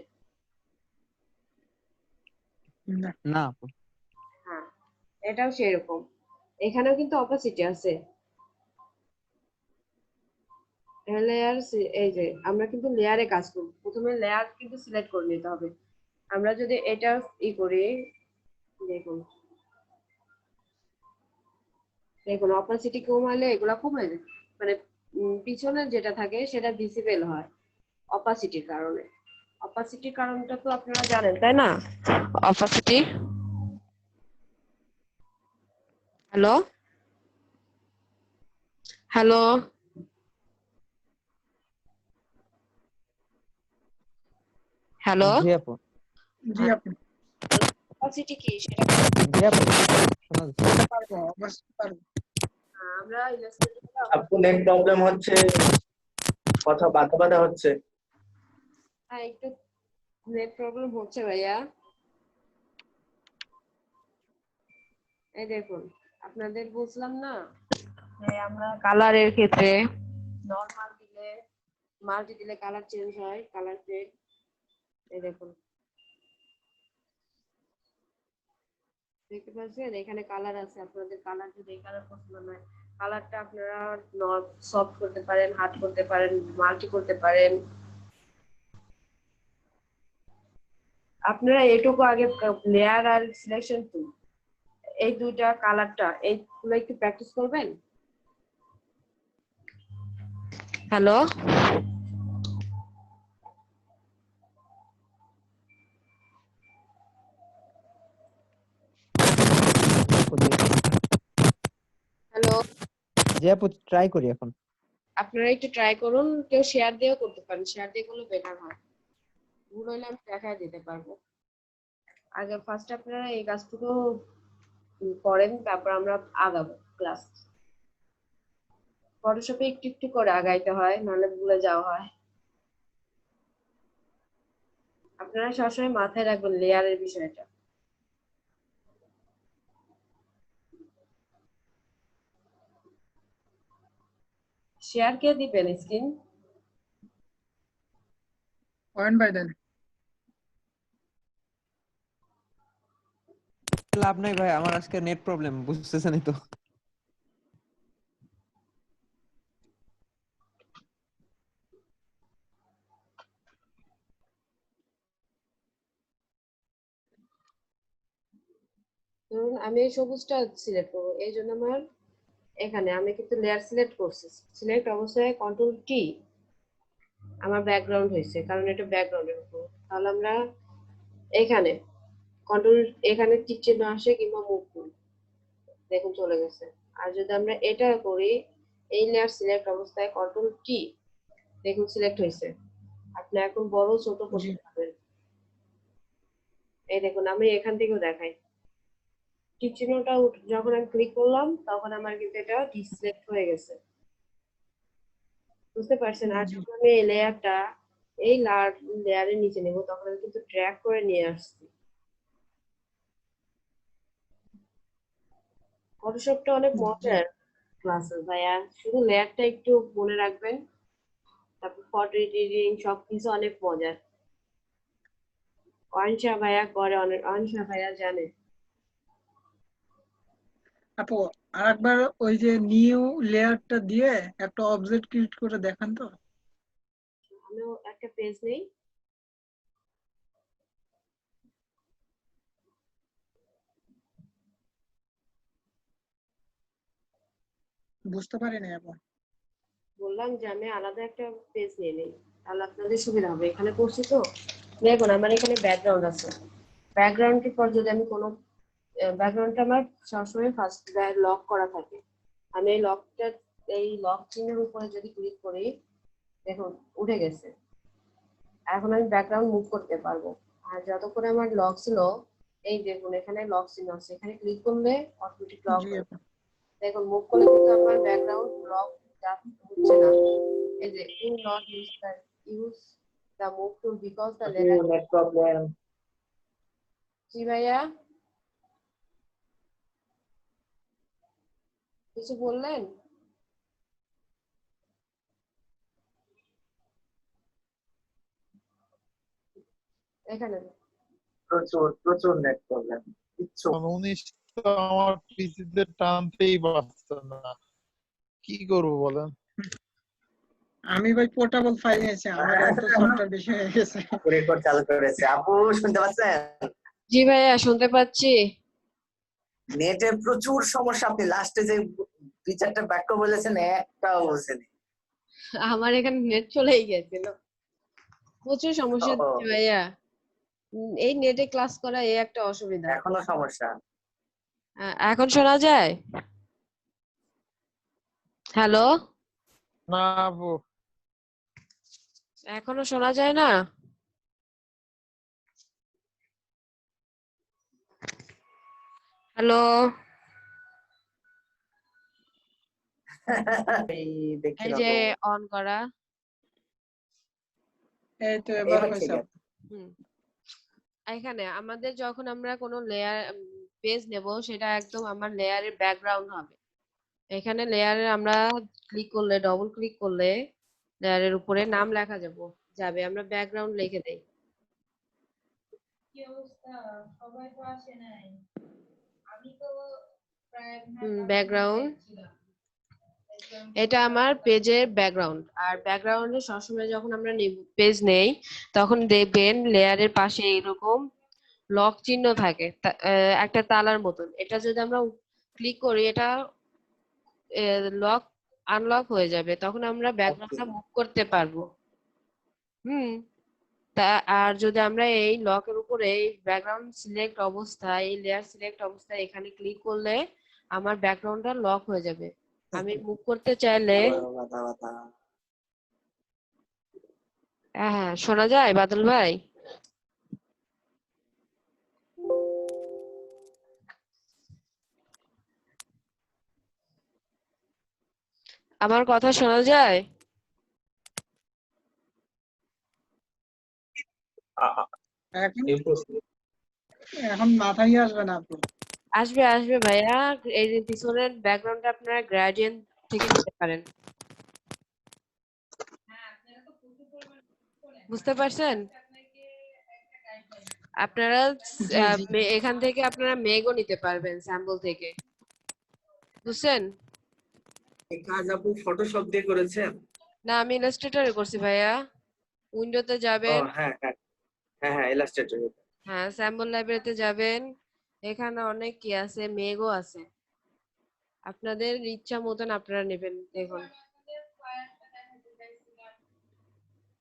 না না আপু। হ্যাঁ, এটাও সেরকম। এখানেও কিন্তু অপোসিটি আছে। লেয়ার, এই যে আমরা কিন্তু লেয়ারে কাজ করব, প্রথমে লেয়ার কিন্তু সিলেক্ট করে নিতে হবে। আমরা যদি এটা করি, দেখুন দেখুন অপাসিটি কমালে এগুলা কমে যায়, মানে পিছনে যেটা থাকে সেটা ভিজিবল হয় অপাসিটির কারণে। অপাসিটির কারণটা তো আপনারা জানেন, তাই না? অপাসিটি, হ্যালো হ্যালো হ্যালো, জি আপু। জি আপু অপাসিটি কি সেটা জি আপু, শোনা যাচ্ছে। পারবো, অবশ্যই পারবো। আমরা ইলাস্ট্রেটরে আপু নেট প্রবলেম হচ্ছে, কথা বাধা বাধা হচ্ছে। একটু নেট প্রবলেম হচ্ছে ভাইয়া। এই দেখুন, আপনাদের বুঝলাম না যে আমরা কালারের ক্ষেত্রে নরমাল দিলে, মাল্টি দিলে কালার চেঞ্জ হয়, কালার ফেড। এই দেখুন, দেখতে পাচ্ছেন এখানে কালার আছে। আপনাদের কালার যদি এই কালার পছন্দ নয়, কালারটা আপনারা সফট করতে পারেন, হার্ড করতে পারেন, মাল্টি করতে পারেন। আপনারা এটুকু আগে লেয়ার আর সিলেকশন টুল, এই দুইটা কালারটা এইগুলো একটু প্র্যাকটিস করবেন। হ্যালো, হ্যালো, জি আপু, ট্রাই করি এখন। আপনারা একটু ট্রাই করুন, কেউ শেয়ার দিয়েও করতে পারেন, শেয়ার দিয়ে করলে বেটার হয়। ভুল হলে আমি দেখায় দিতে পারবো। আগে ফার্স্ট আপনারা এই কাজটুকু করেন, তারপর আমরা আগাবো ক্লাস। ফটোশপে একটু একটু করে আগাইতে হয়, নাহলে ভুলে যাওয়া হয়। আপনারা সবসময় মাথায় রাখবেন লেয়ারের বিষয়টা। শেয়ার কে দিবেন স্ক্রিন? পয়েন্ট বাই দেন। লাভ নাই ভাই, আমার আজকে নেট প্রবলেম, বুঝতেছেনই তো। ধরুন আমি এই সবুজটা সিলেক্ট করবো, এই জন্য আমার এখানে আমি কিন্তু লেয়ার সিলেক্ট করছি, সিলেক্ট অবস্থায় কন্ট্রোল টি, আমার ব্যাকগ্রাউন্ড হয়েছে কারণ এটা ব্যাকগ্রাউন্ডের উপর। তাহলে আমরা এখানে কন্ট্রোল, এখানে টিক চিহ্ন আসে কিংবা মুভ করি, দেখুন চলে গেছে। আর যদি আমরা এটা করি, এই লেয়ার সিলেক্ট অবস্থায় কন্ট্রোল টি, দেখুন সিলেক্ট হয়েছে। আপনি এখন বড় ছোট জি করতে পারবেন। এই দেখুন আমি এখান থেকেও দেখাই, টিক চিহ্নটা যখন আমি ক্লিক করলাম তখন আমার কিন্তু এটা ডিসিলেক্ট হয়ে গেছে, বুঝতে পারছেন? আর জি যখন আমি এই লেয়ারটা এই লেয়ারের নিচে নেব, তখন আমি কিন্তু ড্র্যাগ করে নিয়ে আসছি। ফটোশপটা অনেক জি মজার ক্লাস ভাইয়া, শুধু লেয়ারটা একটু মনে রাখবেন, তারপর ফটো এডিটিং সবকিছু অনেক মজার। অনিশা ভাইয়া করে, অনেক অনিশা ভাইয়া জানে। আপু, আরেকবার ওই যে নিউ লেয়ারটা দিয়ে একটা অবজেক্ট ক্রিয়েট করে দেখান তো। আমিও একটা পেজ নেই, বুঝতে পারিনি আপু। বললাম যে আমি আলাদা একটা পেজ নিয়ে নিই, তাহলে আপনাদের সুবিধা হবে। এখানে করছি তো, দেখুন আমার এখানে ব্যাকগ্রাউন্ড আছে। ব্যাকগ্রাউন্ডের পর যদি আমি কোনো ব্যাকগ্রাউন্ডটা আমার সবসময় ফার্স্ট লক করা থাকে, আমি এই লক চিহ্নের উপরে যদি ক্লিক করি, দেখুন উঠে গেছে। এখন আমি ব্যাকগ্রাউন্ড মুভ করতে পারবো। আর যতক্ষণ আমার লক ছিল, এই দেখুন এখানে লক চিহ্ন আছে, এখানে ক্লিক করলে অটোমেটিক লক জি হয়ে আপু। যাবে। দেখুন মুভ করলে কিন্তু আমার ব্যাকগ্রাউন্ড লক হচ্ছে না। এই যে you not use the move tool because the আপু লেয়ার। Net problem. জি ভাইয়া, কিছু বললেন? এখানে প্রচুর প্রচুর নেট প্রবলেম। কিচ্ছু 19 তো আমার পিসিতে টানতেই পারছে না, কি করবো বলেন? আমি ভাই পোর্টেবল ফাইল নিয়েছি, আমার এত সফটওয়্যার বেশি হয়ে গেছে। রেকর্ড চালু করেছে। আপু শুনতে পাচ্ছেন? জি ভাইয়া শুনতে পাচ্ছি। নেটের প্রচুর সমস্যা। আপনি লাস্টে যে 2-4টা বাক্য বলেছেন একটাও বলছেন। আমার এখানে নেট চলেই গেছিল, প্রচুর সমস্যা দিচ্ছে ভাইয়া। এই নেটে ক্লাস করা এই একটা অসুবিধা। এখনো সমস্যা? এখন শোনা যায়? হ্যালো, না আপু, এখনো শোনা যায় না? হ্যালো, এই দেখি এই না যে তো। অন করা। এই তো এবার এবার হয়েছে ঠিক আপু। আছে। হুম, এখানে আমাদের যখন আমরা কোনো লেয়ার পেজ নেব, সেটা একদম আমার লেয়ারের ব্যাকগ্রাউন্ড হবে। এখানে লেয়ারে আমরা ক্লিক করলে, ডবল ক্লিক করলে লেয়ারের উপরে নাম লেখা যাবে, আমরা ব্যাকগ্রাউন্ড লিখে দেই। কি অবস্থা? সবাই তো আসে নাই। আমি তো প্রায় ব্যাকগ্রাউন্ড, ছিলাম। এটা আমার পেজের ব্যাকগ্রাউন্ড। আর ব্যাকগ্রাউন্ডে সবসময় যখন আমরা পেজ নেই, তখন দেখবেন লেয়ারের পাশে এরকম লক চিহ্ন থাকে, একটা তালার মতন। এটা যদি আমরা ক্লিক করি, এটা লক আনলক হয়ে যাবে, তখন আমরা ব্যাকগ্রাউন্ডটা মুভ করতে পারবো। হুম, আর যদি আমরা এই লকের উপরে এই ব্যাকগ্রাউন্ড সিলেক্ট অবস্থায়, এই লেয়ার সিলেক্ট অবস্থায় এখানে ক্লিক করলে আমার ব্যাকগ্রাউন্ডটা লক হয়ে যাবে। আমি মুভ করতে চাইলে, হ্যাঁ শোনা যায় বাদল ভাই? আমার কথা শোনা যায়? এখন এখন মাথায় আসবে না আপু। আসবে আসবে ভাইয়া। এই যে পিছনের ব্যাকগ্রাউন্ডটা আপনারা গ্রেডিয়েন্ট থেকে নিতে পারেন। বুঝতে পারছেন? আপনারা জি জি। এখান থেকে আপনারা মেঘও নিতে পারবেন স্যাম্পল থেকে। বুঝছেন? এই কাজ আপু ফটোশপ দিয়ে করেছেন? না, আমি ইলাস্ট্রেটরে করছি ভাইয়া। উইন্ডোতে ও যাবেন, হ্যাঁ হ্যাঁ হ্যাঁ হ্যাঁ, ইলাস্ট্রেটর। হ্যাঁ স্যাম্পল লাইব্রেরিতে যাবেন, এখানে অনেক কি আছে, মেঘও আছে। আপনাদের ইচ্ছা মতন আপনারা নেবেন। দেখুন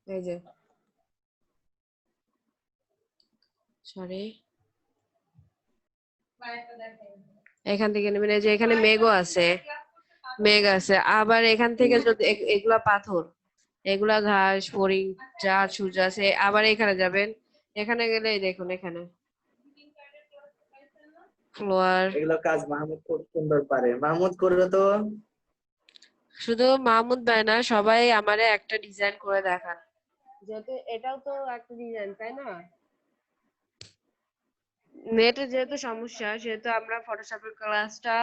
এই যে, সরি, এখান থেকে নেবেন। এই যে এখানে মেঘও আছে, মেঘ আছে। আবার এখান থেকে যদি এগুলা পাথর, এগুলা ঘাস, ফড়িং, চাঁদ, সূর্য আছে। আবার এখানে যাবেন, এখানে গেলে এই দেখুন এখানে ফ্লোয়ার। এগুলো কাজ মাহমুদ খুব সুন্দর পারে। মাহমুদ করবে তো। শুধু মাহমুদ ভাই না, সবাই আমারে একটা ডিজাইন করে দেখান, যেহেতু এটাও তো একটা ডিজাইন, তাই না? নেটে যেহেতু সমস্যা, সেহেতু আমরা ফটোশপের ক্লাসটা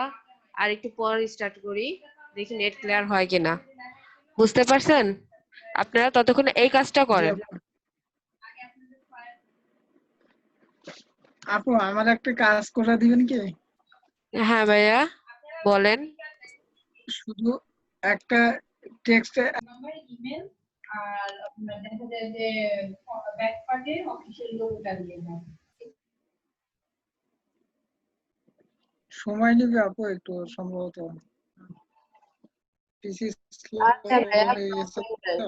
আর একটু পর স্টার্ট করি, দেখি নেট ক্লিয়ার হয় কিনা। বুঝতে পারছেন? আপনারা ততক্ষণ এই কাজটা জি করেন। আপু। আপু আমার একটা কাজ করে দিবেন কি? হ্যাঁ ভাইয়া বলেন। শুধু একটা টেক্সট। নাম্বার, ইমেল, আর আপনার দেখা যায় যে ব্যাক পার্টে অফিসিয়াল লোগোটা দিয়ে দেন। সময় নেবে আপু একটু সম্ভবত। পিসি আচ্ছা ভাইয়া, হয়ে গেছে বলবেন। তো।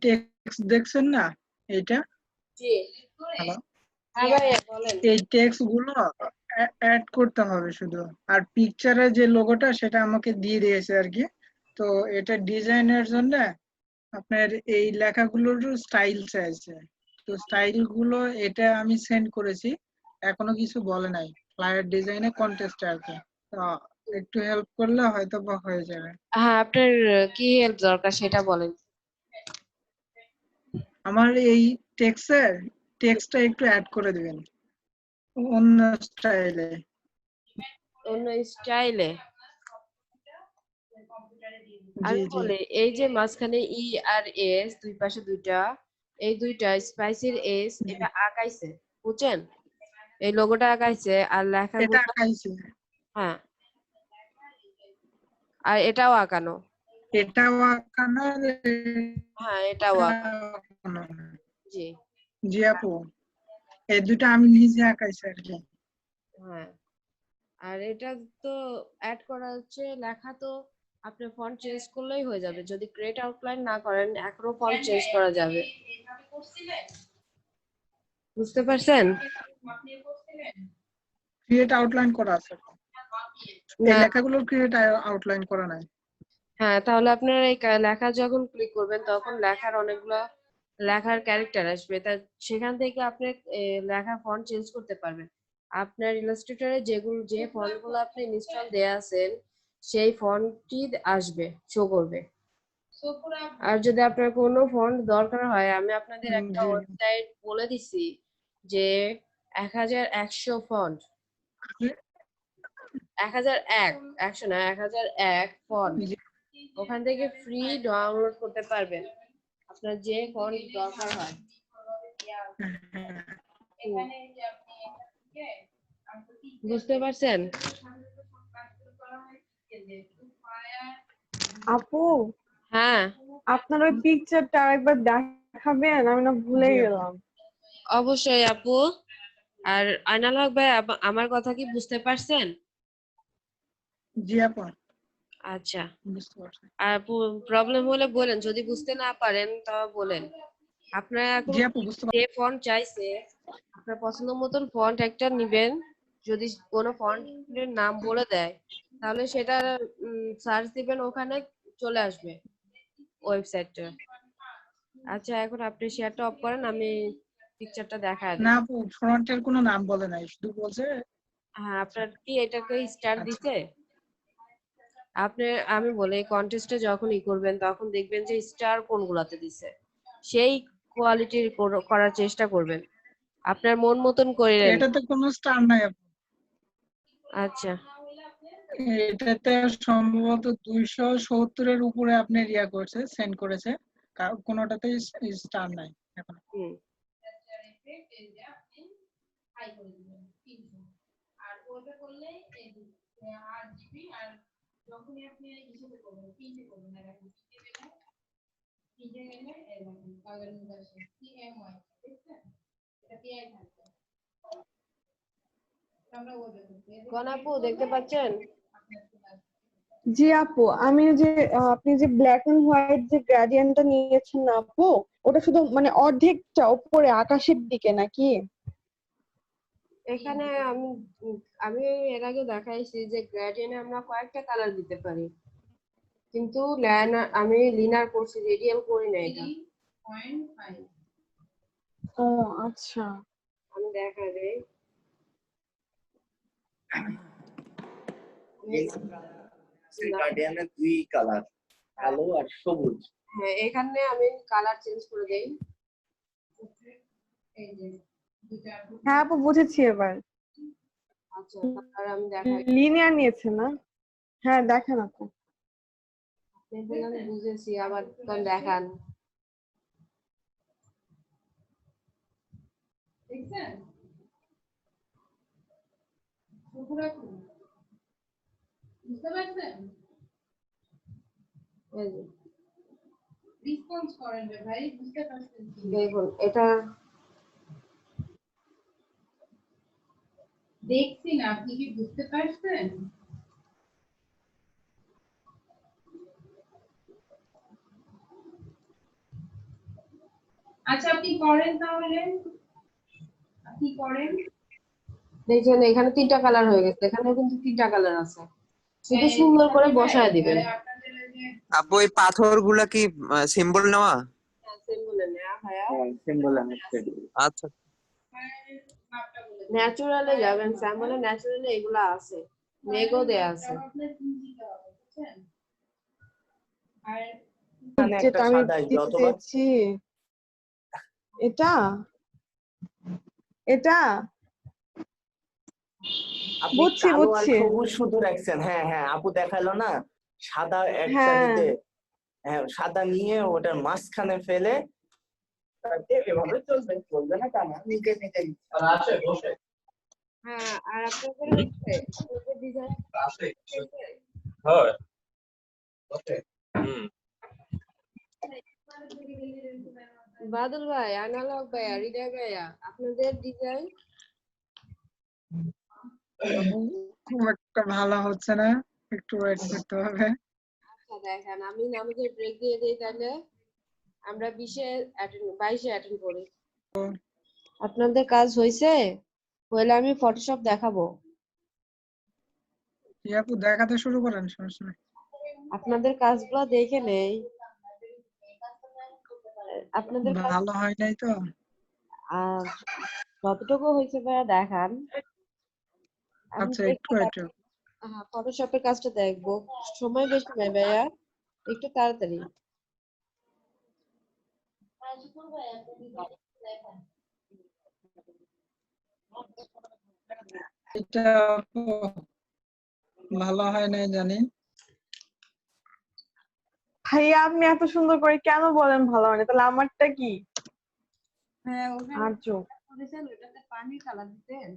টেক্সট দেখছেন না এইটা? জি, হ্যালো, হ্যাঁ ভাইয়া বলেন। এই টেক্সট গুলো অ্যাড করতে হবে শুধু। আর পিকচারের যে লোগোটা সেটা আমাকে দিয়ে দিয়েছে আর কি। তো এটা ডিজাইনের জন্য আপনার এই লেখাগুলোর স্টাইল চাইছে। তো স্টাইল গুলো এটা আমি সেন্ড করেছি, এখনো কিছু বলে নাই। ফ্লায়ার ডিজাইনে কন্টেস্ট আর কি। তো একটু হেল্প করলে হয়তো বা হয়ে যাবে। হ্যাঁ, আপনার কি হেল্প দরকার সেটা বলেন। আমার এই টেক্সটটা একটু অ্যাড করে দিবেন অন্য স্টাইলে। অন্য স্টাইলে জি আমি জি, বলি, এই যে মাঝখানে ই আর এস দুই পাশে দুইটা, এই দুইটা স্পাইসির এস জি। এটা আঁকাইছে, বুঝছেন? এই লোগোটা আঁকাইছে আর এটা লেখাগুলো, আঁকাইছে, হ্যাঁ, আর এটাও আঁকানো। এটাও আঁকানো, হ্যাঁ, এটাও এটা আঁকানো। আঁকানো। জি, জি আপু, এই দুটা আমি নিজে আঁকাইছি আর কি। হ্যাঁ। আর এটা তো অ্যাড করা হচ্ছে, লেখা তো আপনি ফন্ট চেঞ্জ করলেই হয়ে যাবে। যদি ক্রিয়েট আউটলাইন না করেন এখনো ফন্ট চেঞ্জ করা যাবে। বুঝতে পারছেন? ক্রিয়েট আউটলাইন করা আছে, এই না, লেখাগুলোর ক্রিয়েট আউটলাইন করা নাই। হ্যাঁ, তাহলে আপনার এই লেখা যখন ক্লিক করবেন তখন লেখার অনেকগুলো লেখার ক্যারেক্টার আসবে, তা সেখান থেকে আপনি লেখার ফন্ট চেঞ্জ করতে পারবেন। আপনার ইলাস্ট্রেটরে যে ফন্টগুলো আপনি ইনস্টল দেয়া আছেন সেই ফন্টটি আসবে, শো করবে। আর যদি আপনার কোনো ফন্ট দরকার হয়, আমি আপনাদের একটা জি, ওয়েবসাইট বলে দিছি যে 1100 ফন্ট, 1001, 100 না, 1001 ফন্ট, জি। ওখান থেকে ফ্রি ডাউনলোড করতে পারবেন আপনার যে ফন্ট দরকার হয়। হ্যাঁ। বুঝতে পারছেন? আপু, হ্যাঁ, আপনার ওই পিকচারটা আরেকবার দেখাবেন, আমি না ভুলে জি আপু, গেলাম। অবশ্যই আপু। আর আইনাল হক ভাই, আমার কথা কি বুঝতে পারছেন? জি আপু, আচ্ছা, বুঝতে পারছি। আর প্রবলেম হলে বলেন, যদি বুঝতে না পারেন তাও বলেন। আপনার এখন জি আপু, বুঝতে যে পারছি। ফন্ট চাইছে আপনার পছন্দ মতন ফন্ট একটা নিবেন। যদি কোনো ফন্টের নাম বলে দেয় তাহলে সেটা সার্চ দিবেন, ওখানে চলে আসবে ওয়েবসাইটটা। আচ্ছা, এখন আপনি শেয়ারটা অফ করেন, আমি পিকচারটা দেখায় না দিই। আপু, ফ্রন্টের কোনো নাম বলে নাই, শুধু বলছে। হ্যাঁ, আচ্ছা আপনার কি এটাকে স্টার আচ্ছা। দিতে? আপনি, আমি বলি, কন্টেস্টে যখন করবেন তখন দেখবেন যে স্টার কোনগুলাতে দিছে, সেই কোয়ালিটির করার চেষ্টা করবেন, আপনার মন মতন করেন। এটাতে কোনো স্টার নাই আপু। আচ্ছা, এটাতে সম্ভবত 270-এর উপরে আপনি ইয়া করছে, সেন্ড করেছে। কোনোটাতে স্টার নাই এখন। হুম, কোন আপু দেখতে পাচ্ছেন? জি আপু, আমি যে আপনি যে ব্ল্যাক এন্ড হোয়াইট যে গ্রেডিয়েন্টটা নিয়েছেন না আপু, ওটা শুধু মানে অর্ধেকটা উপরে আকাশের দিকে নাকি? এখানে আমি এর আগে দেখাইছি যে গ্রেডিয়েন্টে আমরা কয়েকটা কালার দিতে পারি, কিন্তু আমি লিনার করছি, রেডিয়াল করি না এটা। ও আচ্ছা। আমি দেখা দেই। গার্ডিয়ানের 2 কালার, কালো আর সবুজ। হ্যাঁ, এখানে আমি কালার চেঞ্জ করে দেই। এই যে দুটা আপু হ্যাঁ আপু বুঝেছি এবার। আচ্ছা তাহলে আমি দেখাই। লিনিয়ার নিয়েছে না? হ্যাঁ দেখান আপু। আপনি বললেন বুঝেছি, আবার তখন দেখান। দেখছেন শুকুর আপু বুঝতে পারছেন? এই যে রেসপন্স করেন রে ভাই, বুঝতে পারছেন কি? দেখুন এটা দেখছি না, আপনি কি বুঝতে পারছেন? আচ্ছা আপনি করেন তাহলে, আপনি করেন। দেখছেন এখানে 3টা কালার হয়ে গেছে, এখানে কিন্তু 3টা কালার আছে, শুধু সুন্দর করে বসায় দিবেন। আপনাদের ওই যে আপু এই পাথরগুলা কি সিম্বল নেওয়া? সিম্বলে নেওয়া ভাইয়া, সিম্বল আমি আচ্ছা পায়ের মাপটা বলে দিন। ন্যাচারালে যাবেন, স্যাম্বলে ন্যাচারালে এগুলা আছে, মেগও দেয়া আছে। আপনার ইঞ্চি দেওয়া হবে, বুঝছেন? আর এখানে একটা যেটা আমি সাদা এই যে দিতে অথবা চেয়েছি এটা এটা আপনি বুঝছি কালো আর বুঝছি। সবুজ শুধু রাখছেন। হ্যাঁ হ্যাঁ আপু দেখালো না, সাদা একটা হ্যাঁ দিতে। হ্যাঁ সাদা নিয়ে ওটার মাঝখানে ফেলে তারপরে এভাবে চলবে, চলবে না তা না, নিজে নিজে আছে বসে হ্যাঁ আর আপনাদের হচ্ছে আপনাদের ডিজাইন আসে হয় ওকে বাদল ভাই, আনালক ভাইয়া, হৃদয় ভাইয়া, আপনাদের ডিজাইন আপু খুব একটা ভালো হচ্ছে না, একটু ওয়েট করতে হবে। আচ্ছা দেখেন, আমি নামাজের ব্রেক দিয়ে দিই, তাহলে আমরা 22-এ অ্যাটেন্ড করি। আপনাদের কাজ হয়েছে? হইলে আমি ফটোশপ দেখাবো। জি আপু দেখাতে শুরু করেন, সমস্যা নেই। আপনাদের কাজগুলো দেখে নেই। আপনাদের কাজ ভালো হয় নাই তো। যতটুকু হয়েছে ভাইয়া দেখান, আমি আচ্ছা একটু দেখে একটু ফটোশপের কাজটা দেখবো। সময় বেশি নাই ভাইয়া, একটু তাড়াতাড়ি। এটা আপু ভালো হয় নাই জানি। ভাইয়া আপনি এত সুন্দর করে কেন বলেন ভালো মানে, তাহলে আমারটা কি? হ্যাঁ ওখানে আর চোখ করেছেন ওটাতে পানির কালার দিতেন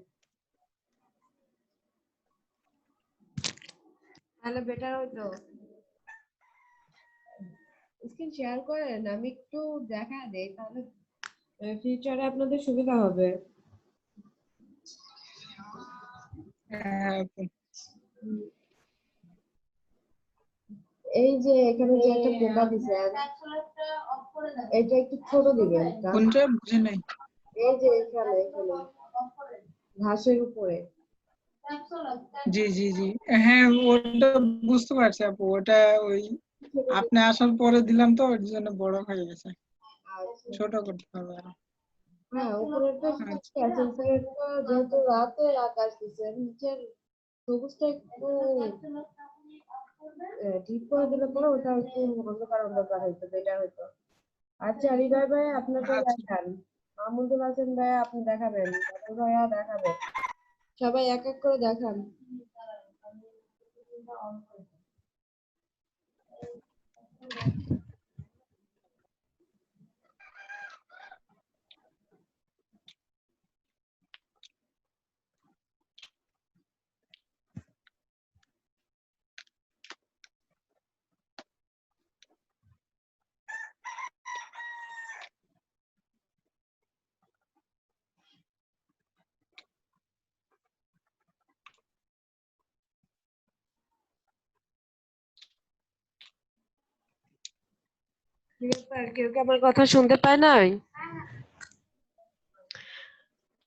তাহলে বেটার হতো। স্ক্রিন শেয়ার করেন, আমি একটু দেখা দেই, তাহলে ফিউচারে আপনাদের সুবিধা হবে। হ্যাঁ আপু এই যে এখানে যে একটা কোপা দিছেন, এটা একটু ছোট দিবেন। কোনটা বুঝি নাই। এই যে এখানে এখানে ঘাসের উপরে। জি জি জি হ্যাঁ ওটা বুঝতে পারছি আপু, ওটা ওই আপনি আসার পরে দিলাম তো ওর জন্য বড় হয়ে গেছে, ছোট করতে হবে আরো। হ্যাঁ উপরেরটা আচ্ছা আছে, উপরেরটা যেহেতু রাতে আকাশ দিচ্ছেন, নিচের সবুজটা একটু ঠিক করে দিলে পরে ওটা একটু অন্ধকার অন্ধকার হইতো, বেটার হইতো। আচ্ছা হৃদয় ভাই আপনারটা আচ্ছা দেখান, মাহমুদুল হাসান ভাইয়া আপনি দেখাবেন, বাদল ভাইয়া দেখাবেন, সবাই এক এক করে দেখান। কেউ কি আমার কথা শুনতে পায় নাই?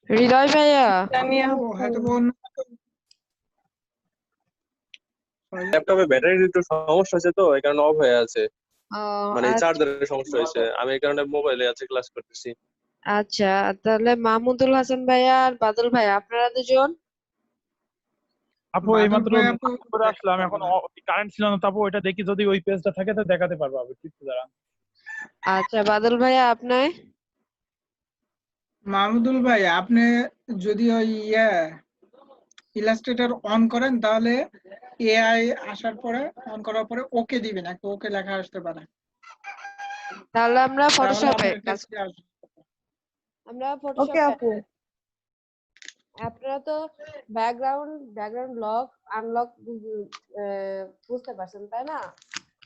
হৃদয় ভাইয়া জানি ও আপু। হয়তো বল সরি। ল্যাপটপে ব্যাটারির একটু সমস্যা আছে তো এই কারণে অফ হয়ে আছে, মানে আচ্ছা চার্জারের সমস্যা হয়েছে। আমি এই কারণে মোবাইলে আছে ক্লাস করতেছি। আচ্ছা, তাহলে মাহমুদুল হাসান ভাইয়া আর বাদল ভাইয়া আপনারা দুজন। আপু বাদল এইমাত্র ভাই আপু login করে আসলাম, এখন কারেন্ট ছিল না, তারপর ওইটা দেখি যদি ওই পেজটা থাকে তো দেখাতে পারবো। আপু ঠিক দাঁড়ান। আচ্ছা বাদল ভাইয়া আপনার। মাহমুদুল ভাই, আপনি যদি ওই ইলাস্ট্রেটর অন করেন তাহলে এআই আসার পরে, অন করার পরে ওকে দিবেন, একটা ওকে লেখা আসতে পারে, তাহলে আমরা তাহলে ফটোশপে আপনার কাজ ক্ষেত্রে আসবে। আমরা ওকে ফটোশপে আপু। আপনারা তো ব্যাকগ্রাউন্ড লক আনলক বুঝতে পারছেন তাই না?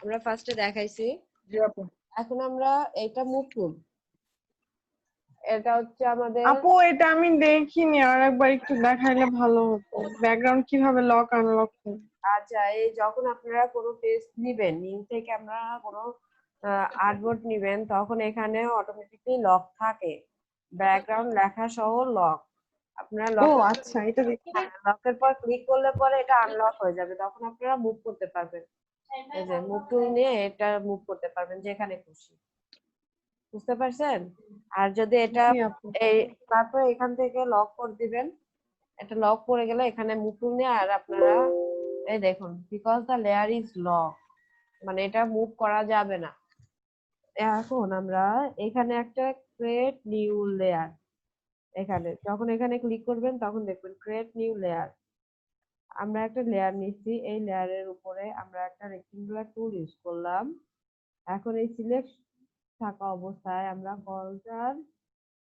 আমরা ফার্স্টে দেখাইছি, জি আপু। এখন আমরা এটা মুভ করব। এটা হচ্ছে আমাদের আপু এটা আমি দেখিনি, আর একবার একটু দেখাইলে ভালো হতো, ব্যাকগ্রাউন্ড কিভাবে লক আনলক হয়। আচ্ছা, এই যখন আপনারা কোনো পেজ নিবেন, লিঙ্ক থেকে আমরা কোনো আর্টবোর্ড নিবেন, তখন এখানে অটোমেটিকলি লক থাকে, ব্যাকগ্রাউন্ড লেখা সহ লক। আপনারা ও লক আচ্ছা, এটা দেখি। লকের পর ক্লিক করলে পরে এটা আনলক হয়ে যাবে, তখন আপনারা মুভ করতে পারবেন। এই যে মুভ টুল নিয়ে এটা মুভ করতে পারবেন যেখানে খুশি। বুঝতে পারছেন? আর যদি এটা জি আপু। এই তারপর এখান থেকে লক করে দিবেন, এটা লক করে গেলে এখানে মুভ টুল নিয়ে আর আপনারা এই দেখুন, because the layer is lock, মানে এটা মুভ করা যাবে না। এখন আমরা এখানে একটা ক্রিয়েট নিউ লেয়ার, এখানে যখন এখানে ক্লিক করবেন তখন দেখবেন ক্রিয়েট নিউ লেয়ার। আমরা একটা লেয়ার নিচ্ছি, এই লেয়ারের উপরে আমরা একটা রেক্টেঙ্গুলার টুল ইউজ করলাম। এখন এই সিলেক্ট থাকা অবস্থায় আমরা কলটার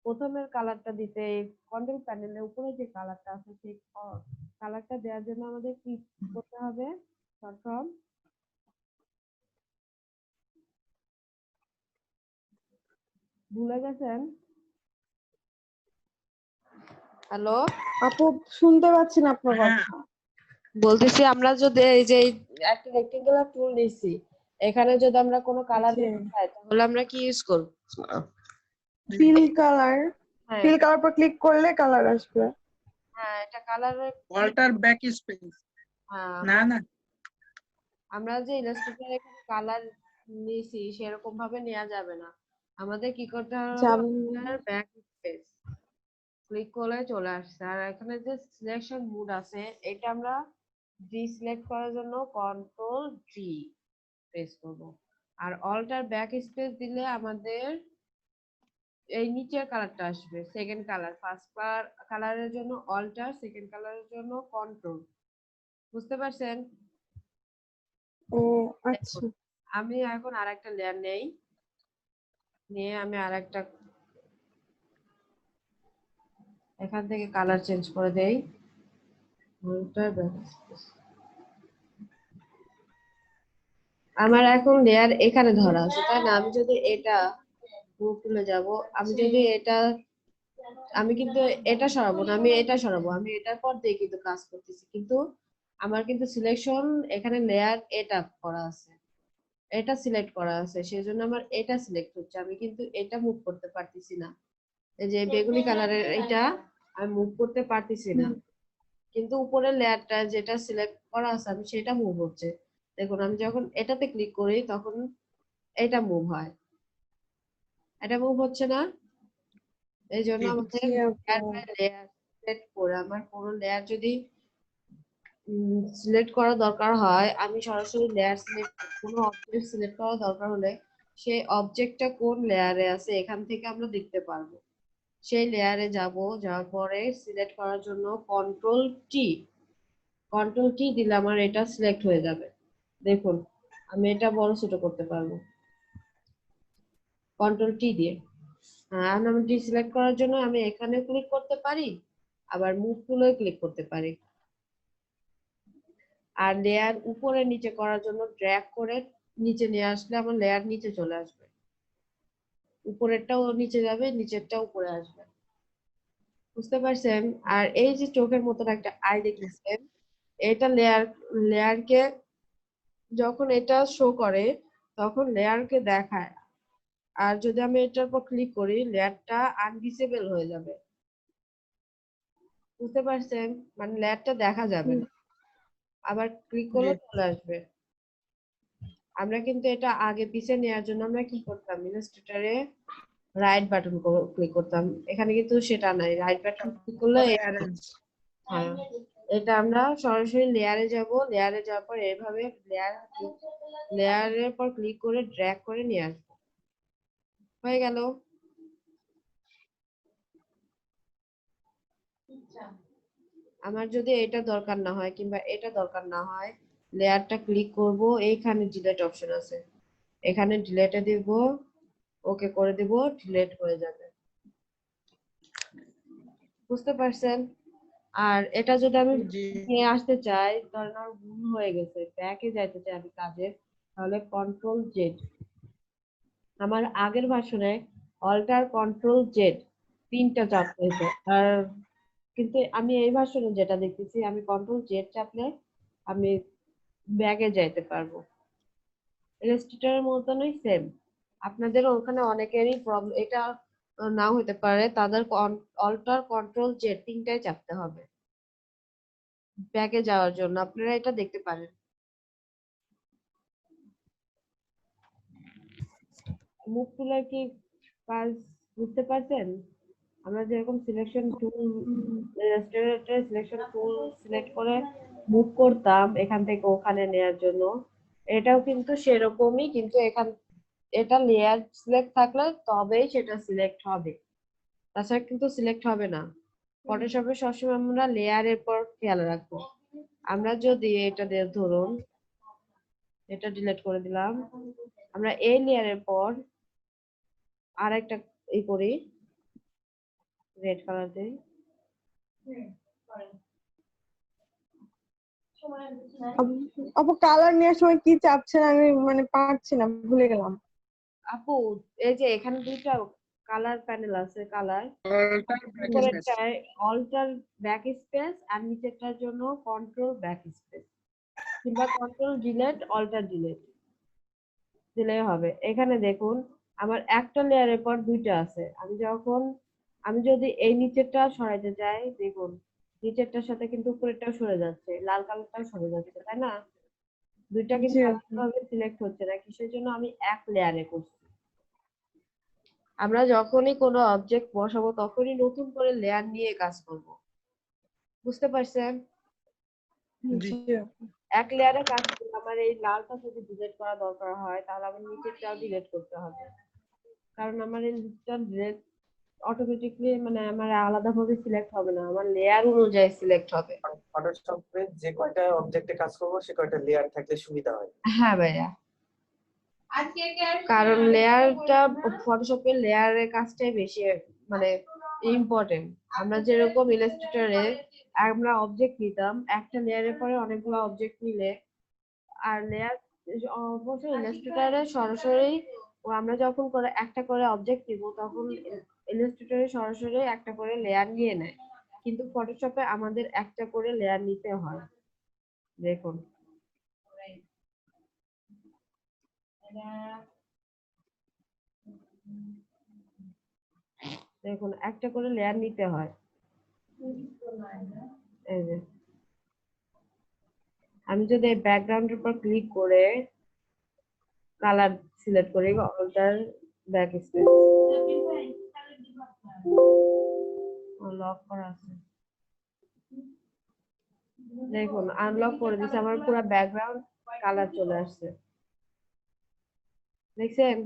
প্রথমের কালারটা দিতে, কন্ট্রোল প্যানেলের উপরে যে কালারটা আছে সেই কালারটা দেওয়ার জন্য আমাদের কি করতে হবে? প্রথম ভুলে গেছেন? হ্যালো, আপু শুনতে পাচ্ছি না আপনার হ্যাঁ কথা। বলতেছি আমরা যদি এই যে একটা রেক্টেঙ্গুলার টুল নিছি, এখানে যদি আমরা কোনো কালার জি। দিতে চাই তাহলে আমরা কি ইউজ করব? Fill colour. হ্যাঁ ফিল কালার পর ক্লিক করলে কালার আসবে। হ্যাঁ, এটা কালারের অল্টার ব্যাক স্পেস, না না আমরা যে ইলাস্ট্রেটর এখানে কালার নিছি সেরকম ভাবে নেওয়া যাবে না। আমাদের কি করতে হবে? যাবেন। ব্যাক স্পেস ক্লিক করলে চলে আসছে, আর এখানে যে সিলেকশন মুড আছে এটা আমরা ডিসিলেক্ট করার জন্য কন্ট্রোল জি প্রেস করব। আর অল্টার ব্যাক স্পেস দিলে আমাদের এই নিচের কালারটা আসবে, সেকেন্ড কালার। ফার্স্ট কালারের জন্য অল্টার, সেকেন্ড কালারের জন্য কন্ট্রোল। বুঝতে পারছেন? ও আচ্ছা। আমি এখন আরেকটা লেয়ার নেই, নিয়ে আমি আরেকটা এখান থেকে কালার চেঞ্জ করে দেই। আমার এখন লেয়ার এখানে ধরা আছে তাই না? আমি যদি এটা তুলে যাব, আমি যদি এটা, আমি কিন্তু এটা সরাবো না, আমি এটা সরাবো, আমি এটার পর দিয়ে কিন্তু কাজ করতেছি, কিন্তু আমার কিন্তু সিলেকশন এখানে লেয়ার এটা করা আছে, এটা সিলেক্ট করা আছে, সেজন্য আমার এটা সিলেক্ট হচ্ছে, আমি কিন্তু এটা মুভ করতে পারতেছি না। এই যে বেগুনি কালারের এটা আমি মুভ করতে পারতেছি না, কিন্তু উপরের লেয়ারটা যেটা সিলেক্ট করা আছে আমি সেটা মুভ হচ্ছে। দেখুন আমি যখন এটাতে ক্লিক করি তখন এটা মুভ হয়, এটা মুভ হচ্ছে না। এই জন্য আমাদের জি আপু। লেয়ার সিলেক্ট করে আমার কোনো লেয়ার যদি সিলেক্ট করা দরকার হয়, আমি সরাসরি লেয়ার সিলেক্ট, কোনো অবজেক্ট সিলেক্ট করা দরকার হলে সেই অবজেক্টটা কোন লেয়ারে আছে এখান থেকে আমরা দেখতে পারবো। সেই লেয়ারে যাব, যাওয়ার পরে সিলেক্ট করার জন্য কন্ট্রোল টি দিলে আমার এটা সিলেক্ট হয়ে যাবে। দেখুন আমি এটা বড় ছোট করতে পারবো কন্ট্রোল টি দিয়ে। আর আমি সিলেক্ট করার জন্য আমি এখানে ক্লিক করতে পারি, আবার মুভ টুলে ক্লিক করতে পারি। আর লেয়ার উপরে নিচে করার জন্য ড্র্যাগ করে নিচে নিয়ে আসলে আমার লেয়ার নিচে চলে আসবে, উপরেরটাও নিচে যাবে, নিচেরটাও উপরে আসবে। বুঝতে পারছেন? আর এই যে চোখের মতন একটা আই দেখতেছেন, এটা লেয়ারকে যখন এটা শো করে তখন লেয়ারকে দেখায়, আর যদি আমি এটার উপর ক্লিক করি লেয়ারটা আনভিজিবল হয়ে যাবে। বুঝতে পারছেন? মানে লেয়ারটা দেখা যাবে না, আবার ক্লিক করলে চলে আসবে। আমরা কিন্তু এটা আগে পিছে নেওয়ার জন্য আমরা কি করতাম? ইলাস্ট্রেটরে রাইট বাটন ক্লিক করতাম, এখানে কিন্তু সেটা নাই, রাইট বাটন ক্লিক করলে হ্যাঁ, এটা আমরা সরাসরি লেয়ারে যাব, লেয়ারে যাওয়ার পর এইভাবে লেয়ারের পর ক্লিক করে ড্র্যাগ করে নিয়ে আসবো, হয়ে গেল। আমার যদি এটা দরকার না হয় কিংবা এটা দরকার না হয়, লেয়ারটা ক্লিক করব, এইখানে ডিলিট অপশন আছে, এখানে ডিলিটে দিব, ওকে করে দিব, ডিলিট হয়ে যাবে। বুঝতে পারছেন? আর এটা যদি আমি জি নিয়ে আসতে চাই, ধরেন আমার ভুল হয়ে গেছে, ব্যাকে যাইতে চাই আমি কাজে, তাহলে কন্ট্রোল জেড। আমার আগের ভার্সনে অল্টার কন্ট্রোল জেড তিনটা চাপতে হতো, আর কিন্তু আমি এই ভার্সনে যেটা দেখতেছি, আমি কন্ট্রোল জেড চাপলে আমি ব্যাগে যাইতে পারবো। ইলাস্ট্রেটরের মতনই সেম। আপনাদের ওখানে অনেকেরই প্রবলেম এটা নাও হতে পারে, তাদের অল্টার কন্ট্রোল জেড তিনটাই চাপতে হবে ব্যাগে যাওয়ার জন্য। আপনারা এটা দেখতে পারেন। মুভ টুলের কি কাজ বুঝতে পারছেন? আমরা যেরকম selection tool, Illustrator selection tool select করে মুভ করতাম এখান থেকে ওখানে নেয়ার জন্য, এটাও কিন্তু সেরকমই, কিন্তু এটা লেয়ার সিলেক্ট থাকলে তবেই সেটা সিলেক্ট হবে, তাছাড়া কিন্তু সিলেক্ট হবে না। ফটোশপে সবসময় আমরা লেয়ারের পর খেয়াল রাখবো। আমরা যদি এটা দিয়ে ধরুন, এটা ডিলিট করে দিলাম, আমরা এই লেয়ারের পর আর একটা করি, রেড কালার দিই, আপু কালার নেওয়ার সময় কি চাপছেন আমি মানে পারছি না, ভুলে গেলাম। আপু এই যে এখানে দুইটা কালার প্যানেল আছে, কালার অল্টার উপরেরটায় অল্টার ব্যাক স্পেস আর নিচেরটার জন্য কন্ট্রোল ব্যাক স্পেস কিংবা কন্ট্রোল ডিলিট অল্টার ডিলিট দিলেই হবে। এখানে দেখুন আমার একটা লেয়ারের পর দুইটা আছে, আমি যদি এই নিচেরটা সরাইতে যাই, দেখুন নিচেরটার সাথে কিন্তু উপরেরটাও সরে যাচ্ছে, লাল কালারটাও সরে যাচ্ছে, তাই না? দুইটা কিন্তু জি একইভাবে সিলেক্ট হচ্ছে না, কিসের জন্য? আমি এক লেয়ারে করছি। আমরা যখনই কোনো অবজেক্ট বসাবো তখনই নতুন করে লেয়ার নিয়ে কাজ করব। বুঝতে পারছেন? জি এক লেয়ারে কাজ করলে আমার এই লালটা যদি ডিলিট করা দরকার হয়, তাহলে আমার নিচেরটাও ডিলিট করতে হবে, কারণ আমার এই লিস্টটা ডিলিট অটোমেটিকলি মানে আমার আলাদাভাবে সিলেক্ট হবে না, আমার লেয়ার অনুযায়ী সিলেক্ট হবে। ফটোশপে যে কয়টা অবজেক্টে কাজ করবো সে কয়টা লেয়ার থাকলে সুবিধা হয়। হ্যাঁ ভাইয়া, কারণ লেয়ারটা ফটোশপের লেয়ারের কাজটাই বেশি মানে ইম্পর্টেন্ট। আমরা যেরকম ইলাস্ট্রেটরে আমরা অবজেক্ট নিতাম, একটা লেয়ারের পরে অনেকগুলো অবজেক্ট নিলে, আর লেয়ার অবশ্যই ইলাস্ট্রেটরে সরাসরি আমরা যখন করে একটা করে অবজেক্ট নিব, তখন ইলাস্ট্রেটরে সরাসরি একটা করে লেয়ার নিয়ে নেয়, কিন্তু ফটোশপে আমাদের একটা করে লেয়ার নিতে হয়। দেখুন দেখুন একটা করে লেয়ার নিতে হয়। এই যে আমি যদি এই ব্যাকগ্রাউন্ডের উপর ক্লিক করে কালার সিলেক্ট করি, অল্টার ব্যাক স্পেস, লক করা আছে, দেখুন আনলক করে দিচ্ছে, আমার পুরো ব্যাকগ্রাউন্ড কালার চলে আসছে, দেখছেন?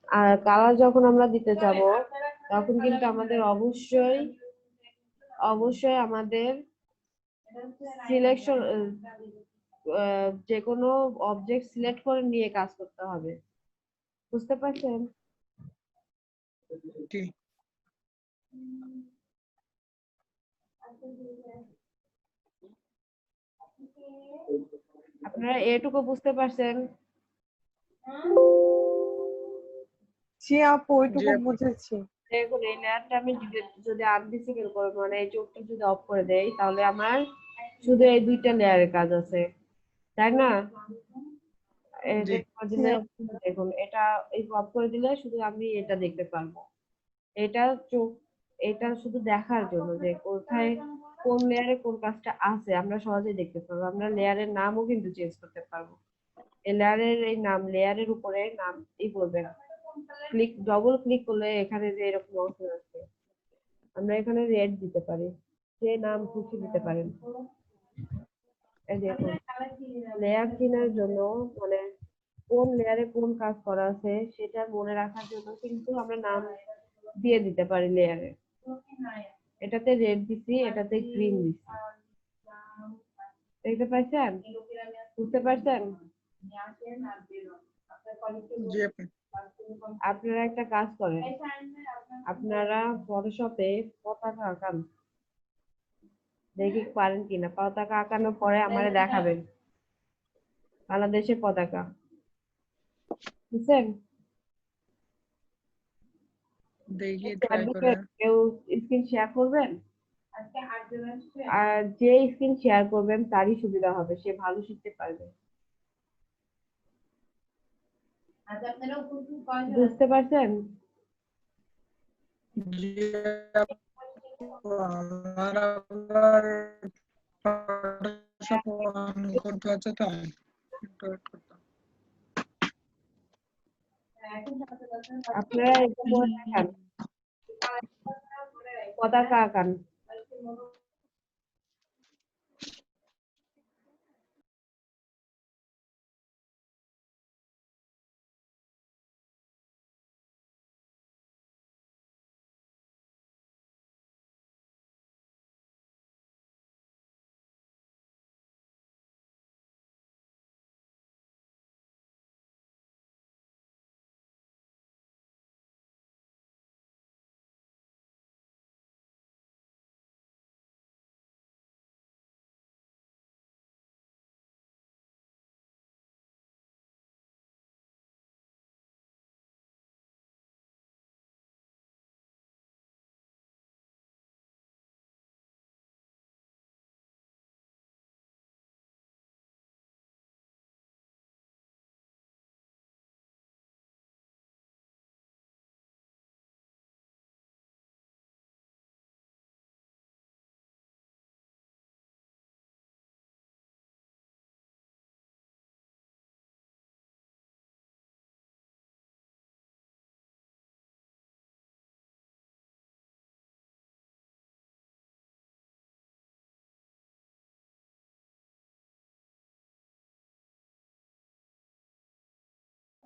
আর কালার যখন আমরা দিতে যাব, তখন কিন্তু আমাদের অবশ্যই আমাদের সিলেকশন যে কোনো অবজেক্ট সিলেক্ট করে নিয়ে কাজ করতে হবে। বুঝতে পারছেন? জি আপনারা এটুকু বুঝতে পারছেন? জি আপু ওইটুকু বুঝেছি। দেখুন এই লেয়ারটা আমি যদি আনভিজিবল করে, মানে এই চোখটা যদি অফ করে দেই, তাহলে আমার শুধু এই দুইটা লেয়ারের কাজ আছে, তাই না? জি দেখুন এটা এই অফ করে দিলে শুধু আমি এটা দেখতে পারবো, এটা চোখ, এটা শুধু দেখার জন্য যে কোথায় কোন লেয়ারে কোন কাজটা আছে আমরা সহজেই দেখতে পারবো। আমরা লেয়ারের নামও কিন্তু চেঞ্জ করতে পারবো। এই লেয়ারের এই নাম, লেয়ারের উপরে নাম করবেন, ডবল ক্লিক করলে এখানে যে এরকম অপশন আছে, আমরা এখানে রেড দিতে পারি, যে নাম খুশি দিতে পারেন। এই দেখুন লেয়ার চেনার জন্য, মানে কোন লেয়ারে কোন কাজ করা আছে সেটা মনে রাখার জন্য কিন্তু আমরা নাম দিয়ে দিতে পারি লেয়ারে। এটাতে রেড দিছি, এটাতে গ্রিন দিছি। দেখতে পাচ্ছেন? বুঝতে পারছেন? জি আপু। আপনারা একটা কাজ করেন, আপনারা ফটোশপে পতাকা আঁকান, দেখি পারেন কিনা। পতাকা আঁকানোর পরে আমারে দেখাবেন, বাংলাদেশের পতাকা, বুঝছেন? দেখি ট্রাই করে। কেউ স্ক্রিন শেয়ার করবেন, আর যে স্ক্রিন শেয়ার করবেন তারই সুবিধা হবে, সে ভালো শিখতে পারবে। বুঝতে পারছেন? জি আপু, আমার আবার ফটোশপ অন করতে হচ্ছে তো একটু wait করতাম। আপনারা এটা করে দেখান, পতাকা আঁকান।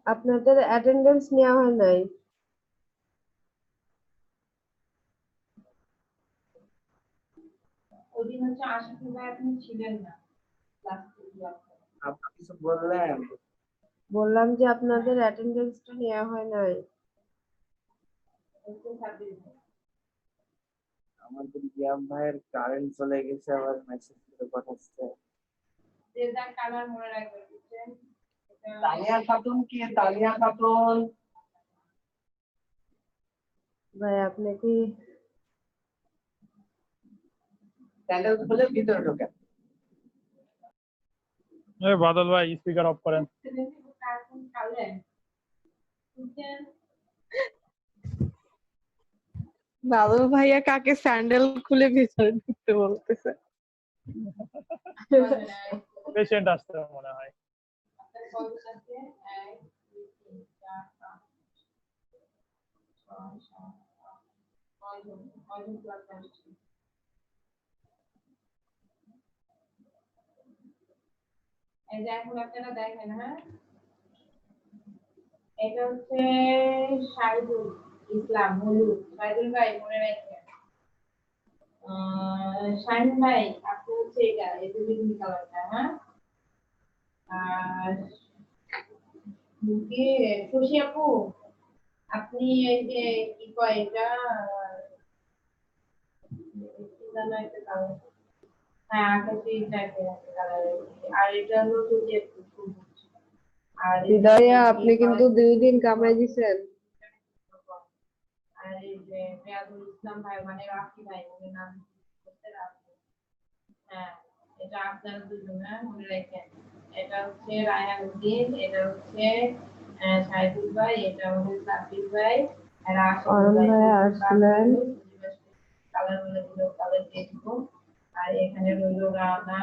আপনাদের অ্যাটেন্ডেন্স নেওয়া হয় নাই। ওদিন হচ্ছে আশিক ভাই আপনি ছিলেন না আপনি কিছু বললেন? বললাম যে আপনাদের অ্যাটেন্ডেন্সটা নেওয়া হয় নাই। আমাদের রিয়াম ভাইয়ের কারেন্ট চলে গেছে, আবার মেসেজ করে পাঠাচ্ছে। দেদার কালার মনে রাখবেন, বুঝছেন? তানিয়া খাতুন কি? তানিয়া খাতুন ভাই আপনি কি স্যান্ডেল খুলে ভিতরে ঢোকেন। বাদল ভাই স্পিকার অফ করেন। কার্টুন খালেন, বুঝছেন? বাদল ভাইয়া কাকে স্যান্ডেল খুলে ভিতরে ঢুকতে বলতেছে? পেশেন্ট আসছে মনে হয়। আপনার কয়জন আছে? 1 2 3 4 5 6 7 8 কয়জন ক্লাস আসছে? এই যে এখন আপনারা দেখেন, হ্যাঁ, এটা হচ্ছে শাহিদুল ইসলাম হলুদ। শাহিদুল ভাই মনে রাখবেন। শাহিন ভাই আপনি হচ্ছে এটা এই দুই কালারটা, হ্যাঁ। আর কি খুশি আপু, আপনি এই যে কি কয় এটা কি জানো একটা কালার, হ্যাঁ আকাশি টাইপের একটা কালার। আর এটা হলো যে আর হৃদয়া, আপনি কিন্তু 2 দিন কামাই দিছেন। আর এই যে রিয়াদুল ইসলাম ভাই মানে রাফি ভাই, ওদের নাম হচ্ছে রাফি। হ্যাঁ, এটা আপনারা দুজন, হ্যাঁ, মনে রাখেন। এটা হচ্ছে রায়হান উদ্দিন, এটা হচ্ছে সাইদুল ভাই, এটা হচ্ছে সাব্বির ভাই, আর আশিক অরুণ ভাই। ভাই আসলেন। কালার বলে দিল, কালার দিয়ে দিব। আর এখানে রইল রানা,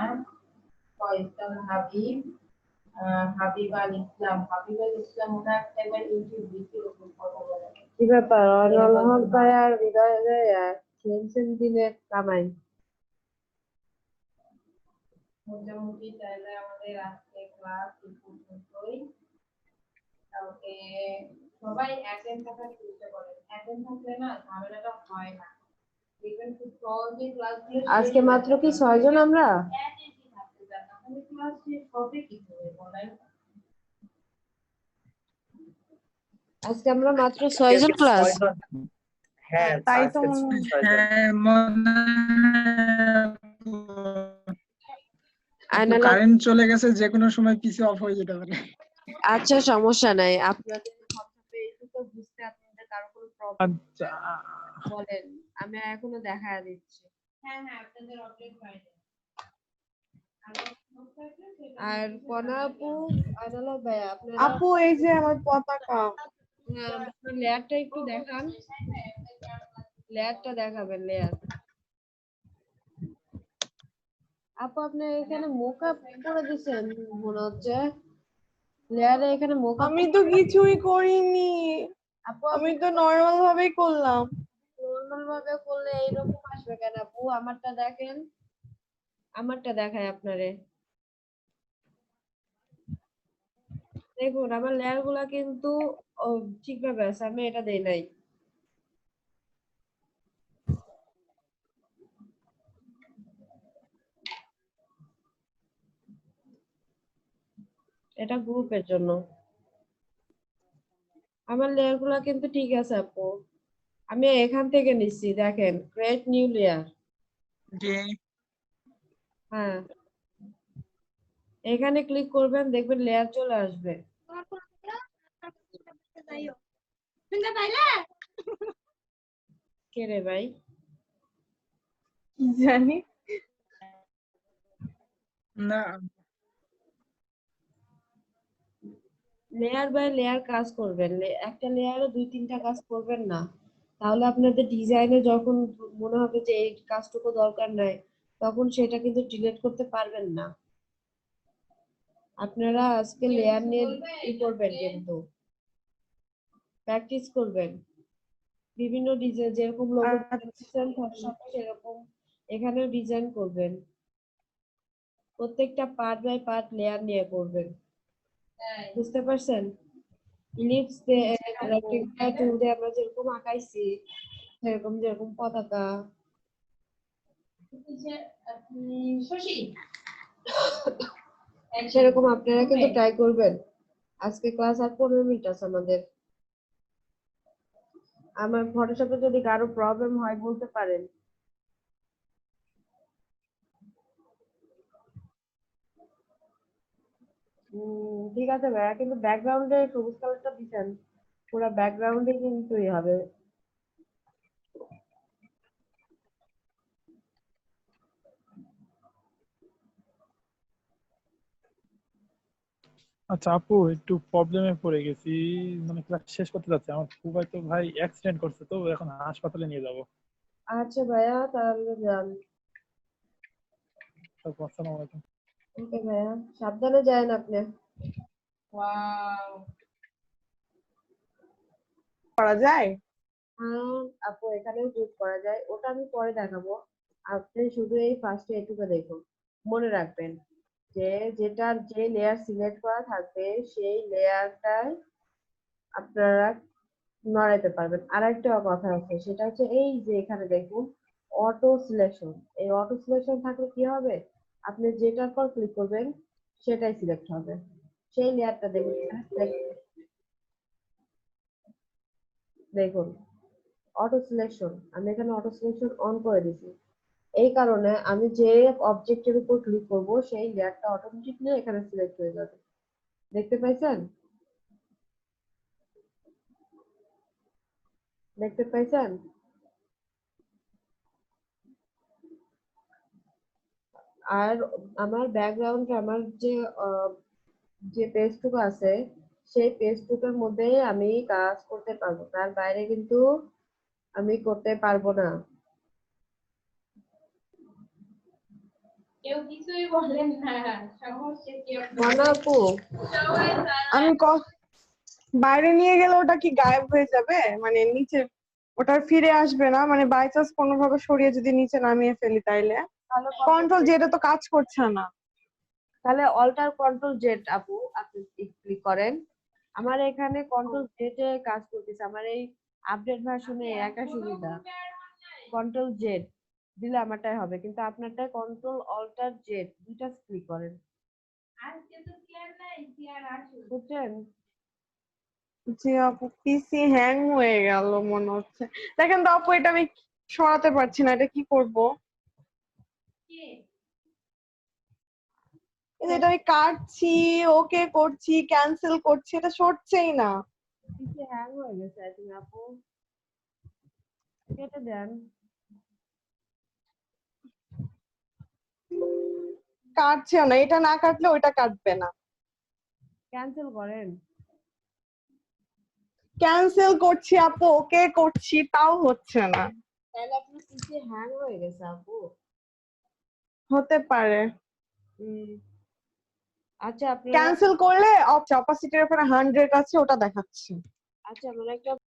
ফয়সাল হাবিব, হাবিব আল ইসলাম। হাবিব আল ইসলাম ওনার একবার ইউটিউব ভিডিও কথা বলে। কি ব্যাপার, অনল হক ভাই আর হৃদয় খেলছেন দিনে কামাই? মোটামুটি তাহলে আমাদের আজকে ক্লাস এই পর্যন্তই। কালকে সবাই অ্যাটেন্ড থাকার চেষ্টা করেন, অ্যাটেন্ড থাকলে না ঝামেলাটা হয় না। দেখবেন খুব সহজে ক্লাসগুলো আজকে মাত্র কি 6 জন আমরা? থাকতে চান না, তাহলে ক্লাস শেষ হবে কি করে বলেন? আজকে আমরা মাত্র 6 জন ক্লাস। হ্যাঁ তাই তো আজকে মনে হয়। 6 জন। হ্যাঁ মনে আয়নালা, কারেন্ট চলে গেছে, যে কোনো সময় পিসি অফ হয়ে যেতে পারে। আচ্ছা সমস্যা নাই। আপনাদের হোয়াটসঅ্যাপে এইটুকু বুঝতে আপনাদের কারো কোনো প্রবলেম আচ্ছা বলেন, আমি এখনো দেখায় দিচ্ছি। হ্যাঁ হ্যাঁ আপনাদের আপডেট হয়নি। আর কনা আপু, আয়নালা ভাই, আপনারা আপু এই যে আমার পতাকা। লেয়ারটা একটু দেখান, লেয়ারটা দেখাবেন, লেয়ার। আপু আপনি এখানে মোকআপ করে দিছেন মনে হচ্ছে, লেয়ারে এখানে মোকআপ। আমি তো কিছুই করিনি, আপু আমি তো নরমাল ভাবেই করলাম। নর্মাল ভাবে করলে এইরকম আসবে কেন আপু? আমারটা দেখেন, আমারটা দেখায় আপনারে, দেখুন আমার লেয়ার গুলা কিন্তু ঠিকভাবে আছে, আমি এটা দেই নাই। এটা গ্রুপের জন্য, আমার লেয়ার গুলা কিন্তু ঠিক আছে আপু। আমি এখান থেকে নিচ্ছি, দেখেন ক্রিয়েট নিউ লেয়ার। জি হ্যাঁ, এখানে ক্লিক করবেন, দেখবেন লেয়ার চলে আসবে। কে রে ভাই? জানি না, লেয়ার বাই লেয়ার কাজ করবেন, একটা লেয়ারে 2-3টা কাজ করবেন না, তাহলে আপনাদের ডিজাইনে যখন মনে হবে যে এই কাজটুকু দরকার নাই, তখন সেটা কিন্তু ডিলিট করতে পারবেন না। আপনারা আজকে লেয়ার নিয়ে ই করবেন, কিন্তু প্র্যাকটিস করবেন বিভিন্ন ডিজাইন, যেরকম লোগো ডিজাইন ফটোশপে সেরকম এখানেও ডিজাইন করবেন। প্রত্যেকটা পার্ট বাই পার্ট লেয়ার নিয়ে করবেন, বুঝতে পারছেন? ইলিপস রেক্টেঙ্গুলার টুল দিয়ে আমরা যেরকম আঁকাইছি, সেরকম যেরকম পতাকা, শশী সেরকম আপনারা কিন্তু ট্রাই করবেন। আজকে ক্লাস আর 15 মিনিট আছে আমাদের। আমার ফটোশপে যদি কারো প্রবলেম হয় বলতে পারেন। ঠিক আছে ভাইয়া, কিন্তু ব্যাকগ্রাউন্ডে সবুজ কালারটা দিচ্ছেন, পুরো ব্যাকগ্রাউন্ডে কিন্তু হবে। আচ্ছা আপু, একটু প্রবলেমে পড়ে গেছি, মানে ক্লাস শেষ করতে যাচ্ছে, আমার খুবই তো ভাই অ্যাক্সিডেন্ট করছে, তো এখন হাসপাতালে নিয়ে যাবো। আচ্ছা ভাইয়া, তাহলে যান। তারপর আসসালামু আলাইকুম। ওকে ভাইয়া, সাবধানে যান আপনি। ওয়াও করা যায়। আপু এখানেও ক্লিক করা যায়, ওটা আমি পরে দেখাবো। আপনি শুধু এই ফার্স্টে এটুকু দেখুন, মনে রাখবেন যে যেটার যে লেয়ার সিলেক্ট করা থাকবে সেই লেয়ারটাই আপনারা নড়াইতে পারবেন। আর একটা কথা আছে, সেটা হচ্ছে এই যে এখানে দেখুন অটো সিলেকশন, এই অটো সিলেকশন থাকলে কি হবে, আপনি যেটার পর ক্লিক করবেন সেটাই সিলেক্ট হবে। সেই লেয়ারটা দেখুন এখানে select, দেখুন অটো সিলেকশন, আমি এখানে অটো সিলেকশন অন করে দিছি। এই কারণে আমি যে অবজেক্টের উপর ক্লিক করব সেই লেয়ারটা অটোমেটিকলি এখানে সিলেক্ট হয়ে যাবে। দেখতে পাইছেন? দেখতে পাইছেন? আর আমার ব্যাকগ্রাউন্ডে আমার যে পেজটুকু আছে সেই পেজটুকুর মধ্যে আমি কাজ করতে পারবো, তার বাইরে কিন্তু আমি করতে পারবো না। কেউ কিছুই বলেন না, সমস্যা কি মনে আপু, আমি বাইরে নিয়ে গেলে ওটা কি গায়েব হয়ে যাবে, মানে নিচে ওটা ফিরে আসবে না, মানে বাই চান্স কোনোভাবে সরিয়ে যদি নিচে নামিয়ে ফেলি তাইলে? কন্ট্রোল যেটা তো কাজ করছে না। তাহলে অল্টার কন্ট্রোল জেড আপু আপনি ক্লিক করেন। আমার এখানে কন্ট্রোল জেড এ কাজ করতেছে, আমার এই আপডেট ভার্সনে একা সুবিধা। কন্ট্রোল জেড দিলে আমারটাই হবে, কিন্তু আপনারটায় কন্ট্রোল অল্টার জেড দুইটা ক্লিক করেন, আজকে তো চেয়ার নাই, চেয়ার আসুন। বুঝছেন? জি আপু, পিসি হ্যাং হয়ে গেল মনে হচ্ছে। দেখেন তো আপু, এটা আমি সরাতে পারছি না, এটা কি করব? কে? এই যে এটা আমি কাটছি, ওকে করছি, ক্যান্সেল করছি, এটা সরছেই না। পিসি হ্যাং হয়ে গেছে আই থিঙ্ক আপু, কেটে দেন। কাটছে না, এটা না কাটলে ওইটা কাটবে না। ক্যান্সেল করেন। ক্যান্সেল করছি আপু, ওকে করছি, তাও হচ্ছে না। তাহলে আপনার পিসি হ্যাং হয়ে গেছে আপু। হতে পারে। আচ্ছা আপনারা ক্যান্সেল করলে অপাসিটির উপরে 100 আছে, ওটা দেখাচ্ছে। আচ্ছা মানে একটা